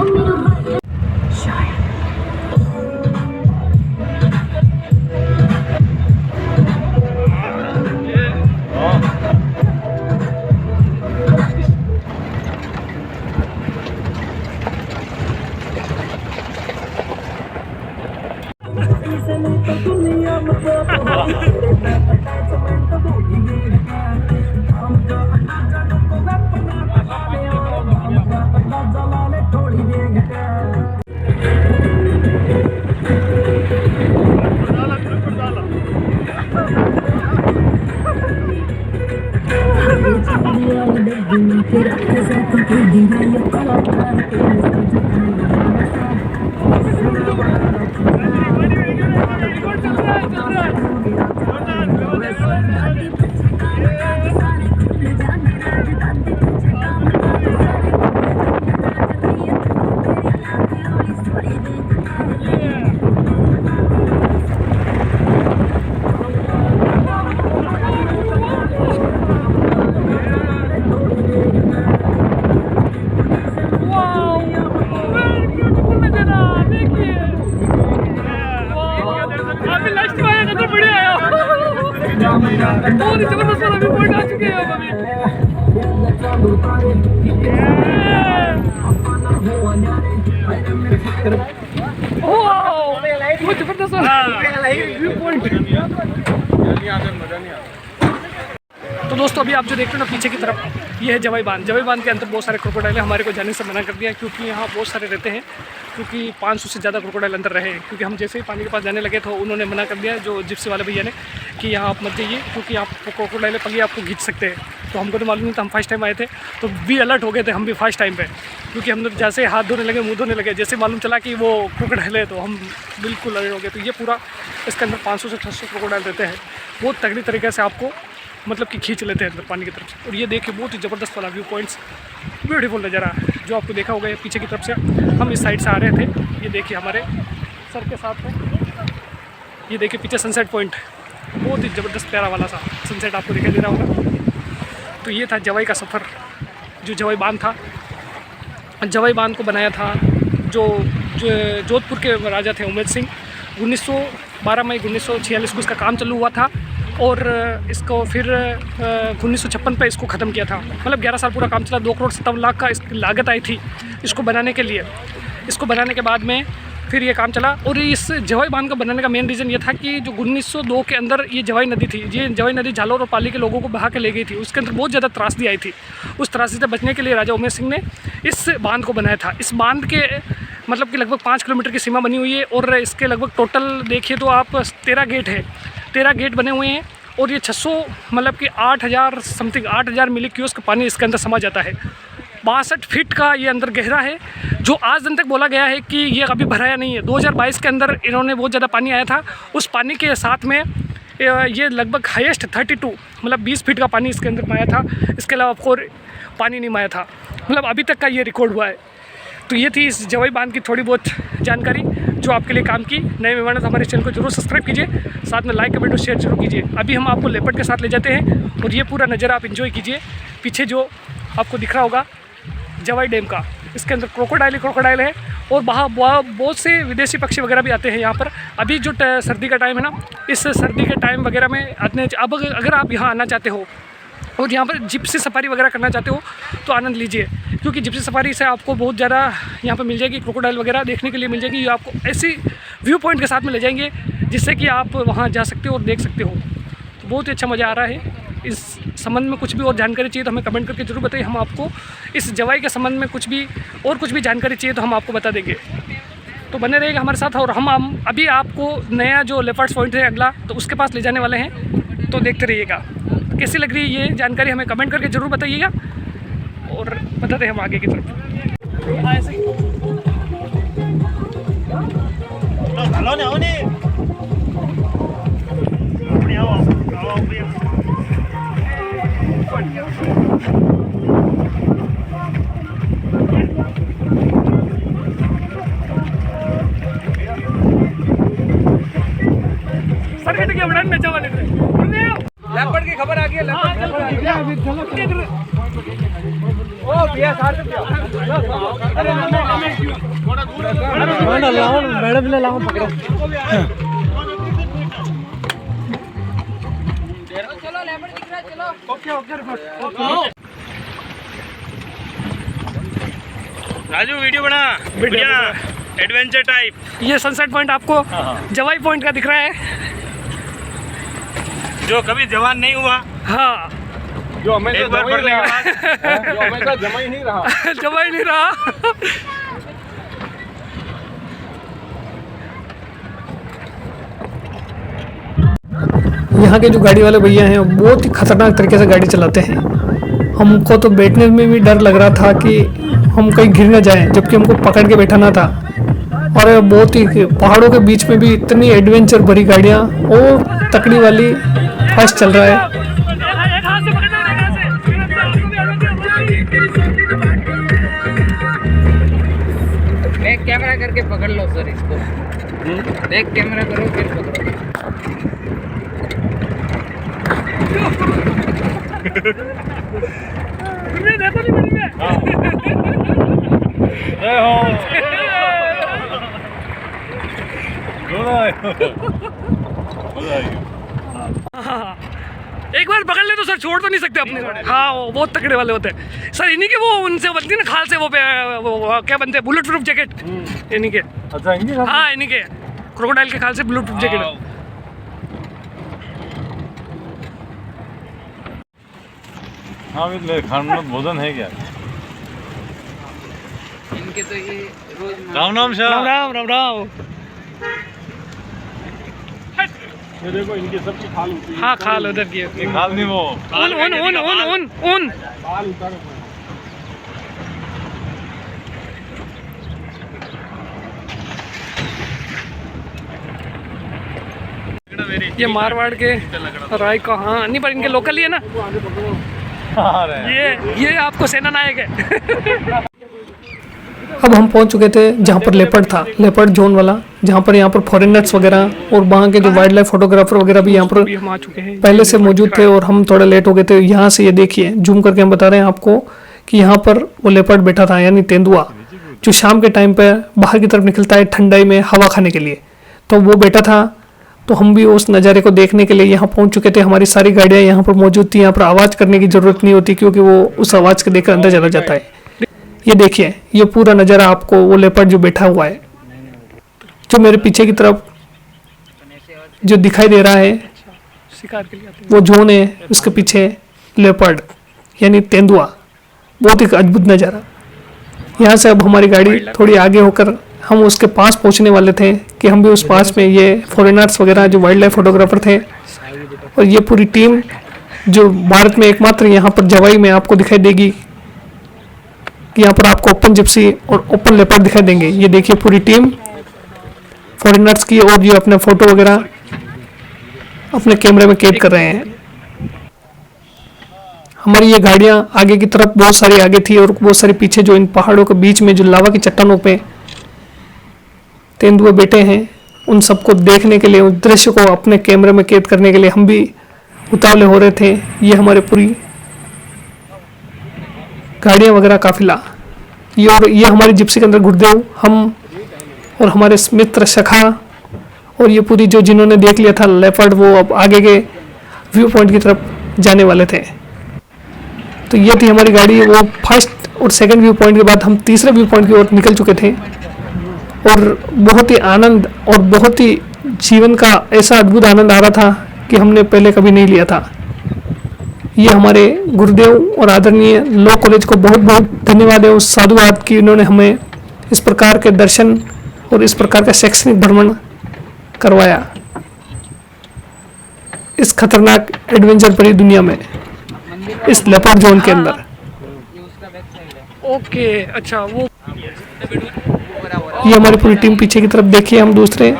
मेरे भाई बहुत ही जबरदस्त वाला व्यू पॉइंट आ चुके हैं अब अभी। बहुत जबरदस्त वाला व्यू पॉइंट। तो दोस्तों अभी आप जो देख रहे हो ना पीछे की तरफ, ये है जवाई बांध। जवाई बांध के अंदर बहुत सारे क्रोकोडाइल हैं। हमारे को जाने से मना कर दिया क्योंकि यहाँ बहुत सारे रहते हैं, क्योंकि 500 से ज़्यादा क्रोकोडाइल अंदर रहे हैं। क्योंकि हम जैसे ही पानी के पास जाने लगे तो उन्होंने मना कर दिया, जो जिप्सी वाले भैया ने, कि यहाँ आप मत जाइए क्योंकि आप क्रोकोडाइल पगे आपको खींच सकते हैं। तो हमको तो मालूम नहीं था, हम फर्स्ट टाइम आए थे तो भी अलर्ट हो गए थे हम भी फर्स्ट टाइम पे, क्योंकि हम जैसे हाथ धोने लगे, मुँह धोने लगे, जैसे मालूम चला कि वो क्रोकोडाइल है तो हम बिल्कुल अलर्ट हो गए। तो ये पूरा इसके अंदर 500 से 600 क्रोकोडाइल रहते हैं। बहुत तगड़ी तरीके से आपको मतलब कि खींच लेते हैं अंदर पानी की तरफ से। और ये देखिए बहुत ही ज़बरदस्त वाला व्यू पॉइंट्स, ब्यूटीफुल नज़ारा जो आपको देखा होगा पीछे की तरफ से। हम इस साइड से आ रहे थे, ये देखिए हमारे सर के साथ में, ये देखिए पीछे सनसेट पॉइंट, बहुत ही ज़बरदस्त प्यारा वाला सा सनसेट आपको दिखाई दे रहा होगा। तो ये था जवाई का सफ़र, जो जवाई बांध था। जवाई बांध को बनाया था जो जोधपुर के राजा थे उमेद सिंह। 12 मई 1946 को इसका काम चालू हुआ था और इसको फिर 1956 पे इसको ख़त्म किया था। मतलब 11 साल पूरा काम चला। 2,57,00,000 का इसकी लागत आई थी इसको बनाने के लिए। इसको बनाने के बाद में फिर ये काम चला। और इस जवाई बांध को बनाने का मेन रीज़न ये था कि जो 1902 के अंदर ये जवाई नदी थी, ये जवाई नदी झालोर और पाली के लोगों को बहा के ले गई थी। उसके अंदर बहुत ज़्यादा त्रासदी आई थी। उस त्रासदी से बचने के लिए राजा उमेद सिंह ने इस बांध को बनाया था। इस बांध के मतलब कि लगभग 5 किलोमीटर की सीमा बनी हुई है और इसके लगभग टोटल देखिए तो आप 13 गेट है, 13 गेट बने हुए हैं। और ये 600 मतलब कि 8,000 समथिंग 8,000 मिली क्यूसेक का पानी इसके अंदर समा जाता है। 62 फीट का ये अंदर गहरा है, जो आज दिन तक बोला गया है कि ये अभी भराया नहीं है। 2022 के अंदर इन्होंने बहुत ज़्यादा पानी आया था, उस पानी के साथ में ये लगभग हाईएस्ट 32 मतलब 20 फीट का पानी इसके अंदर माया था। इसके अलावा आपको पानी नहीं माया था, मतलब अभी तक का ये रिकॉर्ड हुआ है। तो ये थी इस जवाई बांध की थोड़ी बहुत जानकारी जो आपके लिए काम की। नए मेहमान तो हमारे चैनल को जरूर सब्सक्राइब कीजिए, साथ में लाइक कमेंट और शेयर जरूर कीजिए। अभी हम आपको लेपर्ड के साथ ले जाते हैं और ये पूरा नज़ारा आप एंजॉय कीजिए। पीछे जो आपको दिख रहा होगा जवाई डैम का, इसके अंदर क्रोकोडाइल है और वहाँ बहुत से विदेशी पक्षी वगैरह भी आते हैं यहाँ पर। अभी जो सर्दी का टाइम है ना, इस सर्दी के टाइम वगैरह में आते हैं। अब अगर आप यहाँ आना चाहते हो और यहाँ पर जिप्सी सफारी वगैरह करना चाहते हो तो आनंद लीजिए, क्योंकि जिप्सी सफारी से आपको बहुत ज़्यादा यहाँ पर मिल जाएगी, क्रोकोडाइल वगैरह देखने के लिए मिल जाएगी। ये आपको ऐसी व्यू पॉइंट के साथ में ले जाएंगे जिससे कि आप वहाँ जा सकते हो और देख सकते हो। तो बहुत ही अच्छा मज़ा आ रहा है। इस संबंध में कुछ भी और जानकारी चाहिए तो हमें कमेंट करके ज़रूर बताइए। हम आपको इस जवाई के संबंध में कुछ भी जानकारी चाहिए तो हम आपको बता देंगे। तो बने रहेगा हमारे साथ। और हम अभी आपको नया जो लेपर्ड्स पॉइंट है अगला, तो उसके पास ले जाने वाले हैं, तो देखते रहिएगा। कैसी लग रही है ये जानकारी हमें कमेंट करके ज़रूर बताइएगा और बताते हैं हम आगे की तरफ। सर के बड़ा नचा वाले लेपर्ड की खबर आ गई है। मैडम ले लाओ पकड़ो। चलो लेपर्ड दिख रहा है, चलो। राजू वीडियो बना, बढ़िया एडवेंचर टाइप। ये सनसेट पॉइंट आपको जवाई पॉइंट का दिख रहा है। जो कभी जवान नहीं हुआ, हाँ जो हमेशा जमा ही रहा, जो हमेशा जमा ही नहीं रहा। जवाई नहीं रहा। यहाँ के जो गाड़ी वाले भैया हैं बहुत ही खतरनाक तरीके से गाड़ी चलाते हैं। हमको तो बैठने में भी डर लग रहा था कि हम कहीं गिर न जाएं, जबकि हमको पकड़ के बैठाना था। और बहुत ही पहाड़ों के बीच में भी इतनी एडवेंचर भरी गाड़ियाँ और तकड़ी वाली फास्ट चल रहा है। बैक कैमरा करके पकड़ लो सर इसको। बैक कैमरा करो फिर पकड़ो। एक बार पकड़ ले तो सर छोड़ तो नहीं सकते अपने। हाँ वो बहुत तकड़े वाले होते हैं सर। इन्हीं के वो उनसे बनती है ना खाल से वो क्या बनते हैं, बुलेट प्रूफ जैकेट इन्हीं के। अच्छा इनके साथ? हाँ इन्हीं के क्रोकोडाइल के खाल से बुलेट प्रूफ जैकेट। हाँ खाना भोजन है क्या? इनके तो ये रोज राम नाम शाह। राम राम राम राम। ये देखो इनकी सबकी खाल होती है। हाँ खाल उधर की है। खाल नहीं वो ऊन ऊन ऊन ऊन ऊन ऊन। खाल उतारो। ये मारवाड़ के राय का, हाँ नहीं पर इनके लोकल ही है ना। ये आपको सेना नायक है। अब हम पहुंच चुके थे जहाँ पर लेपर्ड था, लेपर्ड जोन वाला, जहाँ पर यहाँ पर फॉरेनर्स वगैरह और वहाँ के जो वाइल्ड लाइफ फोटोग्राफर वगैरह भी यहाँ पर पहले से मौजूद थे और हम थोड़ा लेट हो गए थे। यहाँ से ये देखिए जूम करके हम बता रहे हैं आपको कि यहाँ पर वो लेपर्ड बैठा था, यानी तेंदुआ, जो शाम के टाइम पर बाहर की तरफ निकलता है ठंडाई में हवा खाने के लिए। तो वो बैठा था, तो हम भी उस नज़ारे को देखने के लिए यहाँ पहुँच चुके थे। हमारी सारी गाड़ियाँ यहाँ पर मौजूद थी। यहाँ पर आवाज़ करने की ज़रूरत नहीं होती क्योंकि वो उस आवाज़ के देखकर अंदर चला जाता है। ये देखिए ये पूरा नज़ारा आपको वो लेपर्ड जो बैठा हुआ है, जो मेरे पीछे की तरफ जो दिखाई दे रहा है वो जोन है, उसके पीछे लेपर्ड यानी तेंदुआ। बहुत ही अद्भुत नज़ारा। यहाँ से अब हमारी गाड़ी थोड़ी आगे होकर हम उसके पास पहुँचने वाले थे कि हम भी उस पास में ये फॉरेनर्स वगैरह जो वाइल्ड लाइफ फोटोग्राफर थे और ये पूरी टीम जो भारत में एकमात्र यहाँ पर जवाई में आपको दिखाई देगी कि यहाँ पर आपको ओपन जिप्सी और ओपन लेपर्ड दिखाई देंगे। ये देखिए पूरी टीम फॉरेनर्स की और जो अपने फ़ोटो वगैरह अपने कैमरे में कैद कर रहे हैं। हमारी ये गाड़ियाँ आगे की तरफ बहुत सारी आगे थी और बहुत सारी पीछे, जो इन पहाड़ों के बीच में जो लावा की चट्टानों पे तेंदुए बैठे हैं, उन सबको देखने के लिए, उस दृश्य को अपने कैमरे में कैद करने के लिए हम भी उतावले हो रहे थे। ये हमारे पूरी गाड़ियाँ वगैरह काफिला, ये हमारी जिप्सी के अंदर गुरुदेव, हम और हमारे मित्र सखा और ये पूरी जो जिन्होंने देख लिया था लेपर्ड, वो अब आगे के व्यू पॉइंट की तरफ जाने वाले थे। तो ये थी हमारी गाड़ी। वो फर्स्ट और सेकंड व्यू पॉइंट के बाद हम तीसरे व्यू पॉइंट की ओर निकल चुके थे और बहुत ही आनंद और बहुत ही जीवन का ऐसा अद्भुत आनंद आ रहा था कि हमने पहले कभी नहीं लिया था। ये हमारे गुरुदेव और आदरणीय लॉ कॉलेज को बहुत बहुत धन्यवाद है, उस साधुवाद की उन्होंने हमें इस प्रकार के दर्शन और इस प्रकार का शैक्षणिक भ्रमण करवाया इस खतरनाक एडवेंचर भरी दुनिया में, इस लेपर्ड जोन के अंदर। ओके अच्छा, वो ये हमारी पूरी टीम पीछे की तरफ देखिए, हम दूसरे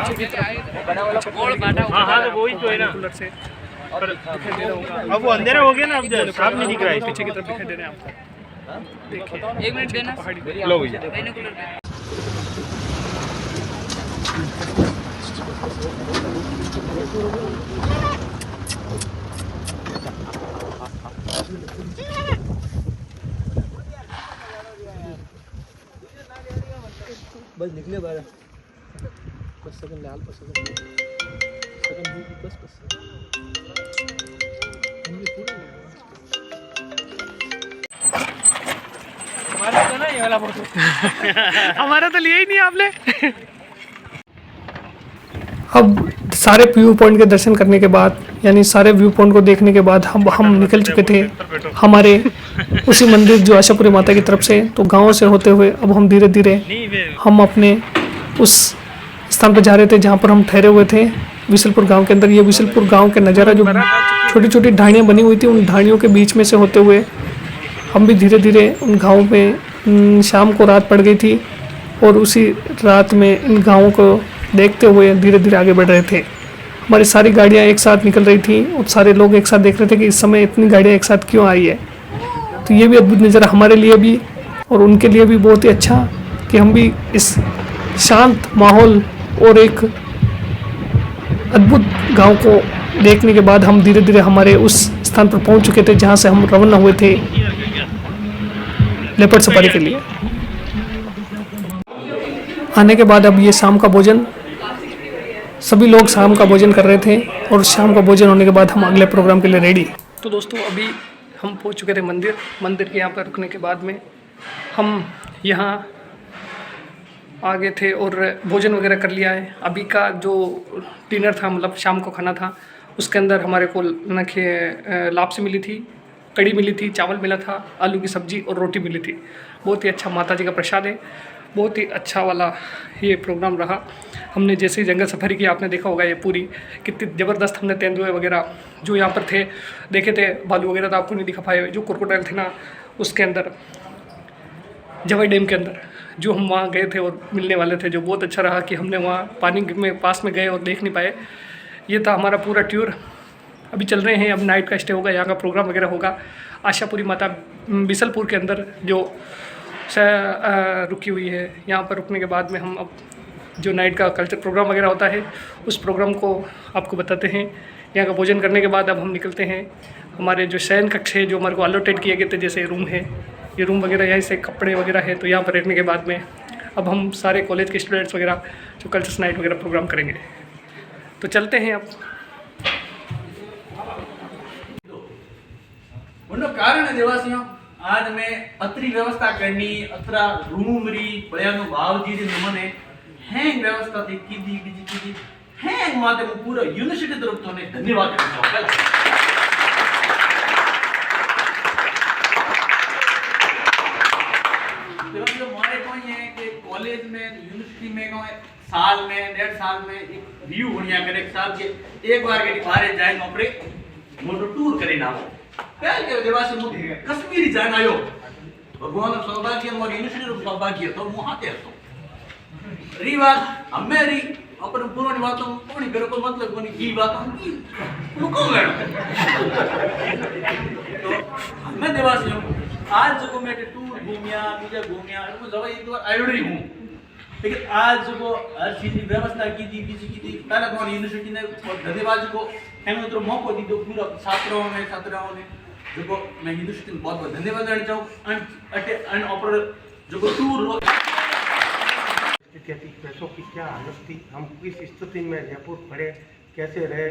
अब वो अंधेरा हो गया ना, अब साफ नहीं दिख रहा है। पीछे की तरफ दिखाई दे रहे हैं आपको। देखिए एक मिनट देना। लो भैया। बस निकले बाहर बस सेकंड लाल बस सेकंड बस हमारा तो ना ये वाला फोटो हमारा तो लिया ही नहीं आपने। अब सारे व्यू पॉइंट के दर्शन करने के बाद, यानी सारे व्यू पॉइंट को देखने के बाद हम निकल चुके थे हमारे उसी मंदिर जो आशापुरी माता की तरफ से। तो गांव से होते हुए अब हम धीरे धीरे हम अपने उस स्थान पर जा रहे थे जहां पर हम ठहरे हुए थे, विशलपुर गांव के अंदर। ये विशलपुर गांव के नज़ारा जो छोटी छोटी ढाणियाँ बनी हुई थी, उन ढाणियों के बीच में से होते हुए हम भी धीरे धीरे उन गाँव में, शाम को रात पड़ गई थी और उसी रात में इन गाँवों को देखते हुए धीरे धीरे आगे बढ़ रहे थे। हमारी सारी गाड़ियाँ एक साथ निकल रही थी और सारे लोग एक साथ देख रहे थे कि इस समय इतनी गाड़ियाँ एक साथ क्यों आई है। तो ये भी अद्भुत नज़ारा हमारे लिए भी और उनके लिए भी बहुत ही अच्छा कि हम भी इस शांत माहौल और एक अद्भुत गांव को देखने के बाद हम धीरे धीरे हमारे उस स्थान पर पहुंच चुके थे जहां से हम रवाना हुए थे लेपर्ड सफारी के लिए। आने के बाद अब ये शाम का भोजन, सभी लोग शाम का भोजन कर रहे थे और शाम का भोजन होने के बाद हम अगले प्रोग्राम के लिए रेडी। तो दोस्तों अभी हम पहुंच चुके थे मंदिर के यहाँ पर रुकने के बाद में हम यहाँ आ गए थे और भोजन वगैरह कर लिया है। अभी का जो डिनर था, मतलब शाम को खाना था, उसके अंदर हमारे को लापसी मिली थी, कड़ी मिली थी, चावल मिला था, आलू की सब्ज़ी और रोटी मिली थी। बहुत ही अच्छा माता जी का प्रसाद है, बहुत ही अच्छा वाला ये प्रोग्राम रहा। हमने जैसे ही जंगल सफारी की, आपने देखा होगा ये पूरी कितनी ज़बरदस्त हमने तेंदुए वगैरह जो यहाँ पर थे देखे थे। भालू वगैरह तो आपको नहीं दिखा पाए, जो क्रोकोडाइल थे ना उसके अंदर, जवाई डैम के अंदर जो हम वहाँ गए थे और मिलने वाले थे, जो बहुत अच्छा रहा कि हमने वहाँ पानी में पास में गए और देख नहीं पाए। ये था हमारा पूरा टूर। अभी चल रहे हैं, अब नाइट का स्टे होगा, यहाँ का प्रोग्राम वगैरह होगा आशापुरी माता बिसलपुर के अंदर जो रुकी हुई है। यहाँ पर रुकने के बाद में हम अब जो नाइट का कल्चर प्रोग्राम वगैरह होता है उस प्रोग्राम को आपको बताते हैं। यहाँ का भोजन करने के बाद अब हम निकलते हैं हमारे जो शयन कक्ष है, जो हमारे को अलॉटेड किए गए थे, जैसे रूम है, ये रूम वगैरह, यहीं से कपड़े वगैरह है। तो यहाँ पर रहने के बाद में अब हम सारे कॉलेज के स्टूडेंट्स वगैरह जो कल्चर्स नाइट वगैरह प्रोग्राम करेंगे। तो चलते हैं अब। कारण है देवासियों, आज मैं अत्री व्यवस्था करनी, अत्रा रूम री बयानु भाव जी रे नमने हैंग व्यवस्था थी की हैंग माते मु पूरा यूनिवर्सिटी तरफ तो ने धन्यवाद करना देवासियों, हमारे कोई है कि कॉलेज में, यूनिवर्सिटी में कोई साल में, 1.5 साल में एक व्यू होनिया करे, एक साल के एक बार के बाहर जाए नौकरी मोटो टूर करे ना हो। पहले के देवासी मु कश्मीर जान आयो, भगवान सौभाग्य और यूनिवर्सिटी सौभाग्य तो मु हाते तो री बात हमेरी अपन पुरानी बातों कोनी बिल्कुल मतलब कोनी की बातों की रुको लेना। तो मैं देवासी हूं, आज जो मैं टूर घूमिया, मुझे घूमिया, वो जब एक बार आयो रही हूं, लेकिन आज जो हर चीज की व्यवस्था की थी, किसी की थी, पहले तो यूनिवर्सिटी ने धन्यवाद को हमें तो मौका दी, दो पूरा छात्रों ने जो मैं यूनिवर्सिटी में बहुत बहुत धन्यवाद देना चाहूँ। अन ऑपर जो टूर स्थिति थी, पैसों की क्या हालत थी, हम किस स्थिति में जयपुर पढ़े, कैसे रहे।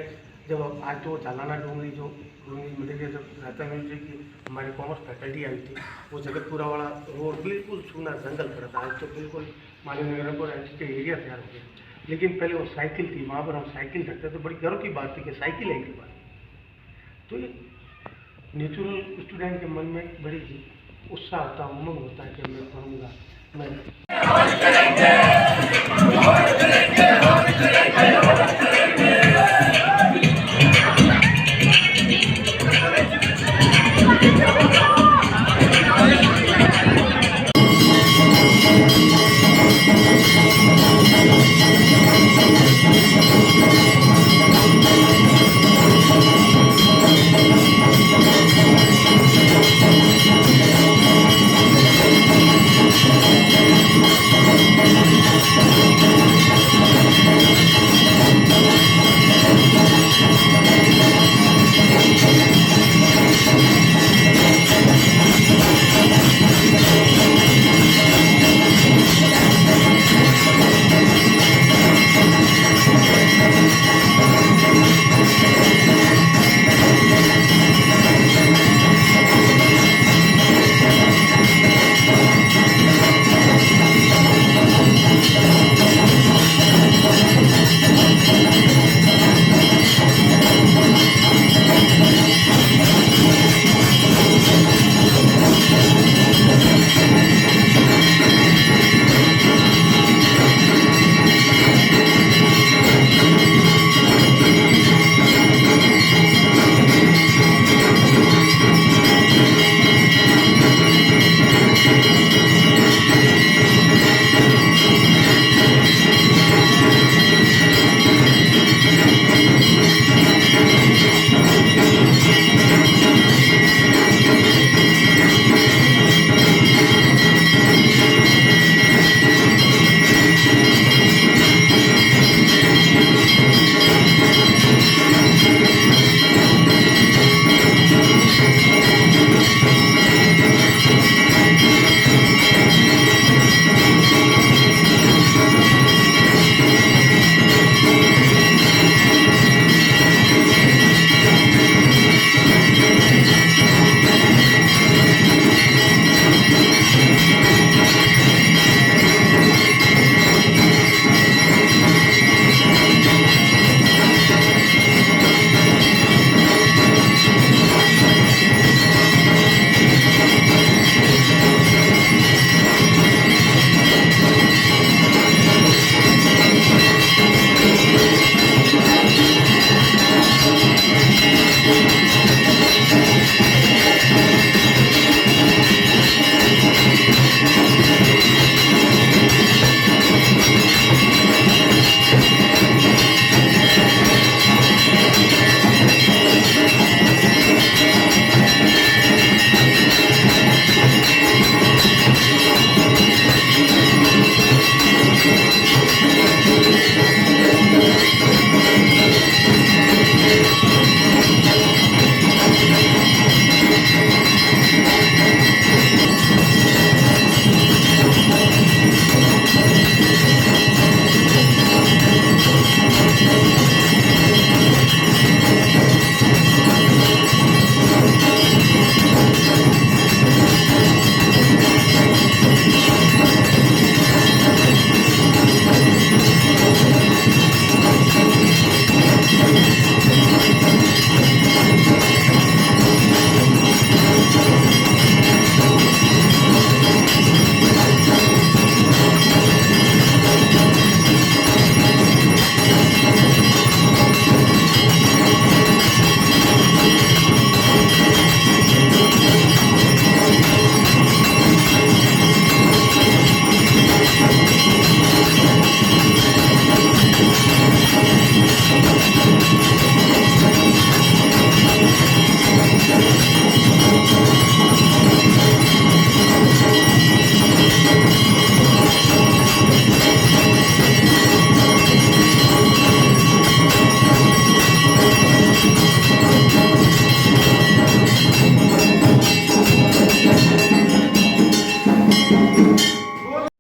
जब आज तो चालाना डूंगरी जो मटेरियल जब रहता है कि हमारी कॉमर्स फैकल्टी आई थी, वो जगतपुरा वाला रोड बिल्कुल सूना जंगल पड़ा था। आज तो बिल्कुल मानवनगर पर के एरिया तैयार हो गया, लेकिन पहले वो साइकिल थी, वहाँ पर हम साइकिल रखते थे। बड़ी गर्व की बात थी कि साइकिल है के बाद। तो ये नेचुरल स्टूडेंट के मन में बड़ी उत्साह होता है, उमंग होता है कि मैं पढ़ूँगा,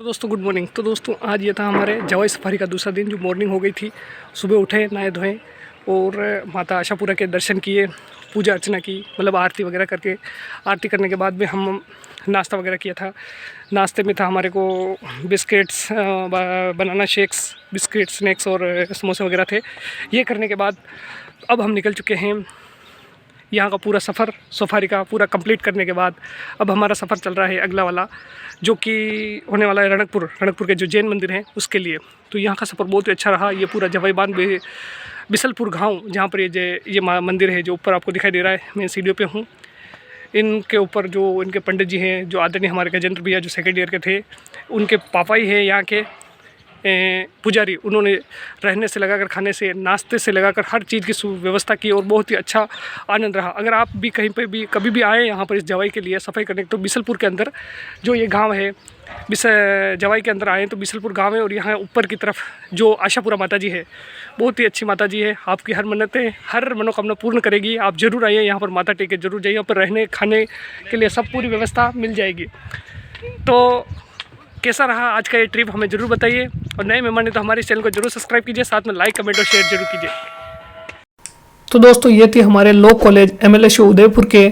दोस्तों गुड मॉर्निंग। तो दोस्तों आज ये था हमारे जवाई सफारी का दूसरा दिन, जो मॉर्निंग हो गई थी। सुबह उठे, नहाए धोए और माता आशापुरा के दर्शन किए, पूजा अर्चना की, मतलब आरती वगैरह करके, आरती करने के बाद में हम नाश्ता वगैरह किया था। नाश्ते में था हमारे को बिस्किट्स, बनाना शेक्स, बिस्किट, स्नैक्स और समोसे वगैरह थे। ये करने के बाद अब हम निकल चुके हैं। यहाँ का पूरा सफ़र सफारी का पूरा कंप्लीट करने के बाद अब हमारा सफ़र चल रहा है अगला वाला, जो कि होने वाला है रणकपुर के जो जैन मंदिर हैं उसके लिए। तो यहाँ का सफ़र बहुत ही अच्छा रहा। ये पूरा जवाई बांध बिसलपुर गांव, जहाँ पर ये मंदिर है जो ऊपर आपको दिखाई दे रहा है, मैं सीढ़ियों पे हूँ। इनके ऊपर जो इनके पंडित जी हैं, जो आदरणीय हमारे गजेंद्र भैया जो सेकेंड ईयर के थे, उनके पापा ही हैं यहाँ के पुजारी। उन्होंने रहने से लगाकर खाने से, नाश्ते से लगाकर हर चीज़ की सुव्यवस्था की और बहुत ही अच्छा आनंद रहा। अगर आप भी कहीं पे भी कभी भी आए यहाँ पर इस जवाई के लिए सफाई करने, तो बिसलपुर के अंदर जो ये गांव है, जवाई के अंदर आए तो बिसलपुर गांव है। और यहाँ ऊपर की तरफ जो आशापुरा माता जी है, बहुत ही अच्छी माता जी है। आपकी हर मन्नतें, हर मनोकामना पूर्ण करेगी। आप ज़रूर आइए यहाँ पर, माता टेके जरूर जाइए। यहाँ पर रहने खाने के लिए सब पूरी व्यवस्था मिल जाएगी। तो कैसा रहा आज का ये ट्रिप, हमें ज़रूर बताइए। और नए मेहमान हैं तो हमारे चैनल को जरूर सब्सक्राइब कीजिए, साथ में लाइक, कमेंट और शेयर जरूर कीजिए। तो दोस्तों ये थी हमारे लॉ कॉलेज MLSU उदयपुर के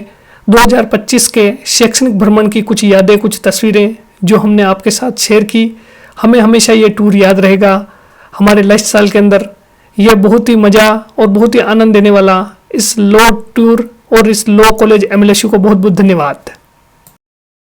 2025 के शैक्षणिक भ्रमण की कुछ यादें, कुछ तस्वीरें जो हमने आपके साथ शेयर की। हमें हमेशा ये टूर याद रहेगा हमारे लाइफ स्टाइल के अंदर। यह बहुत ही मज़ा और बहुत ही आनंद देने वाला इस लॉ टूर और इस लॉ कॉलेज MLSU को बहुत बहुत धन्यवाद।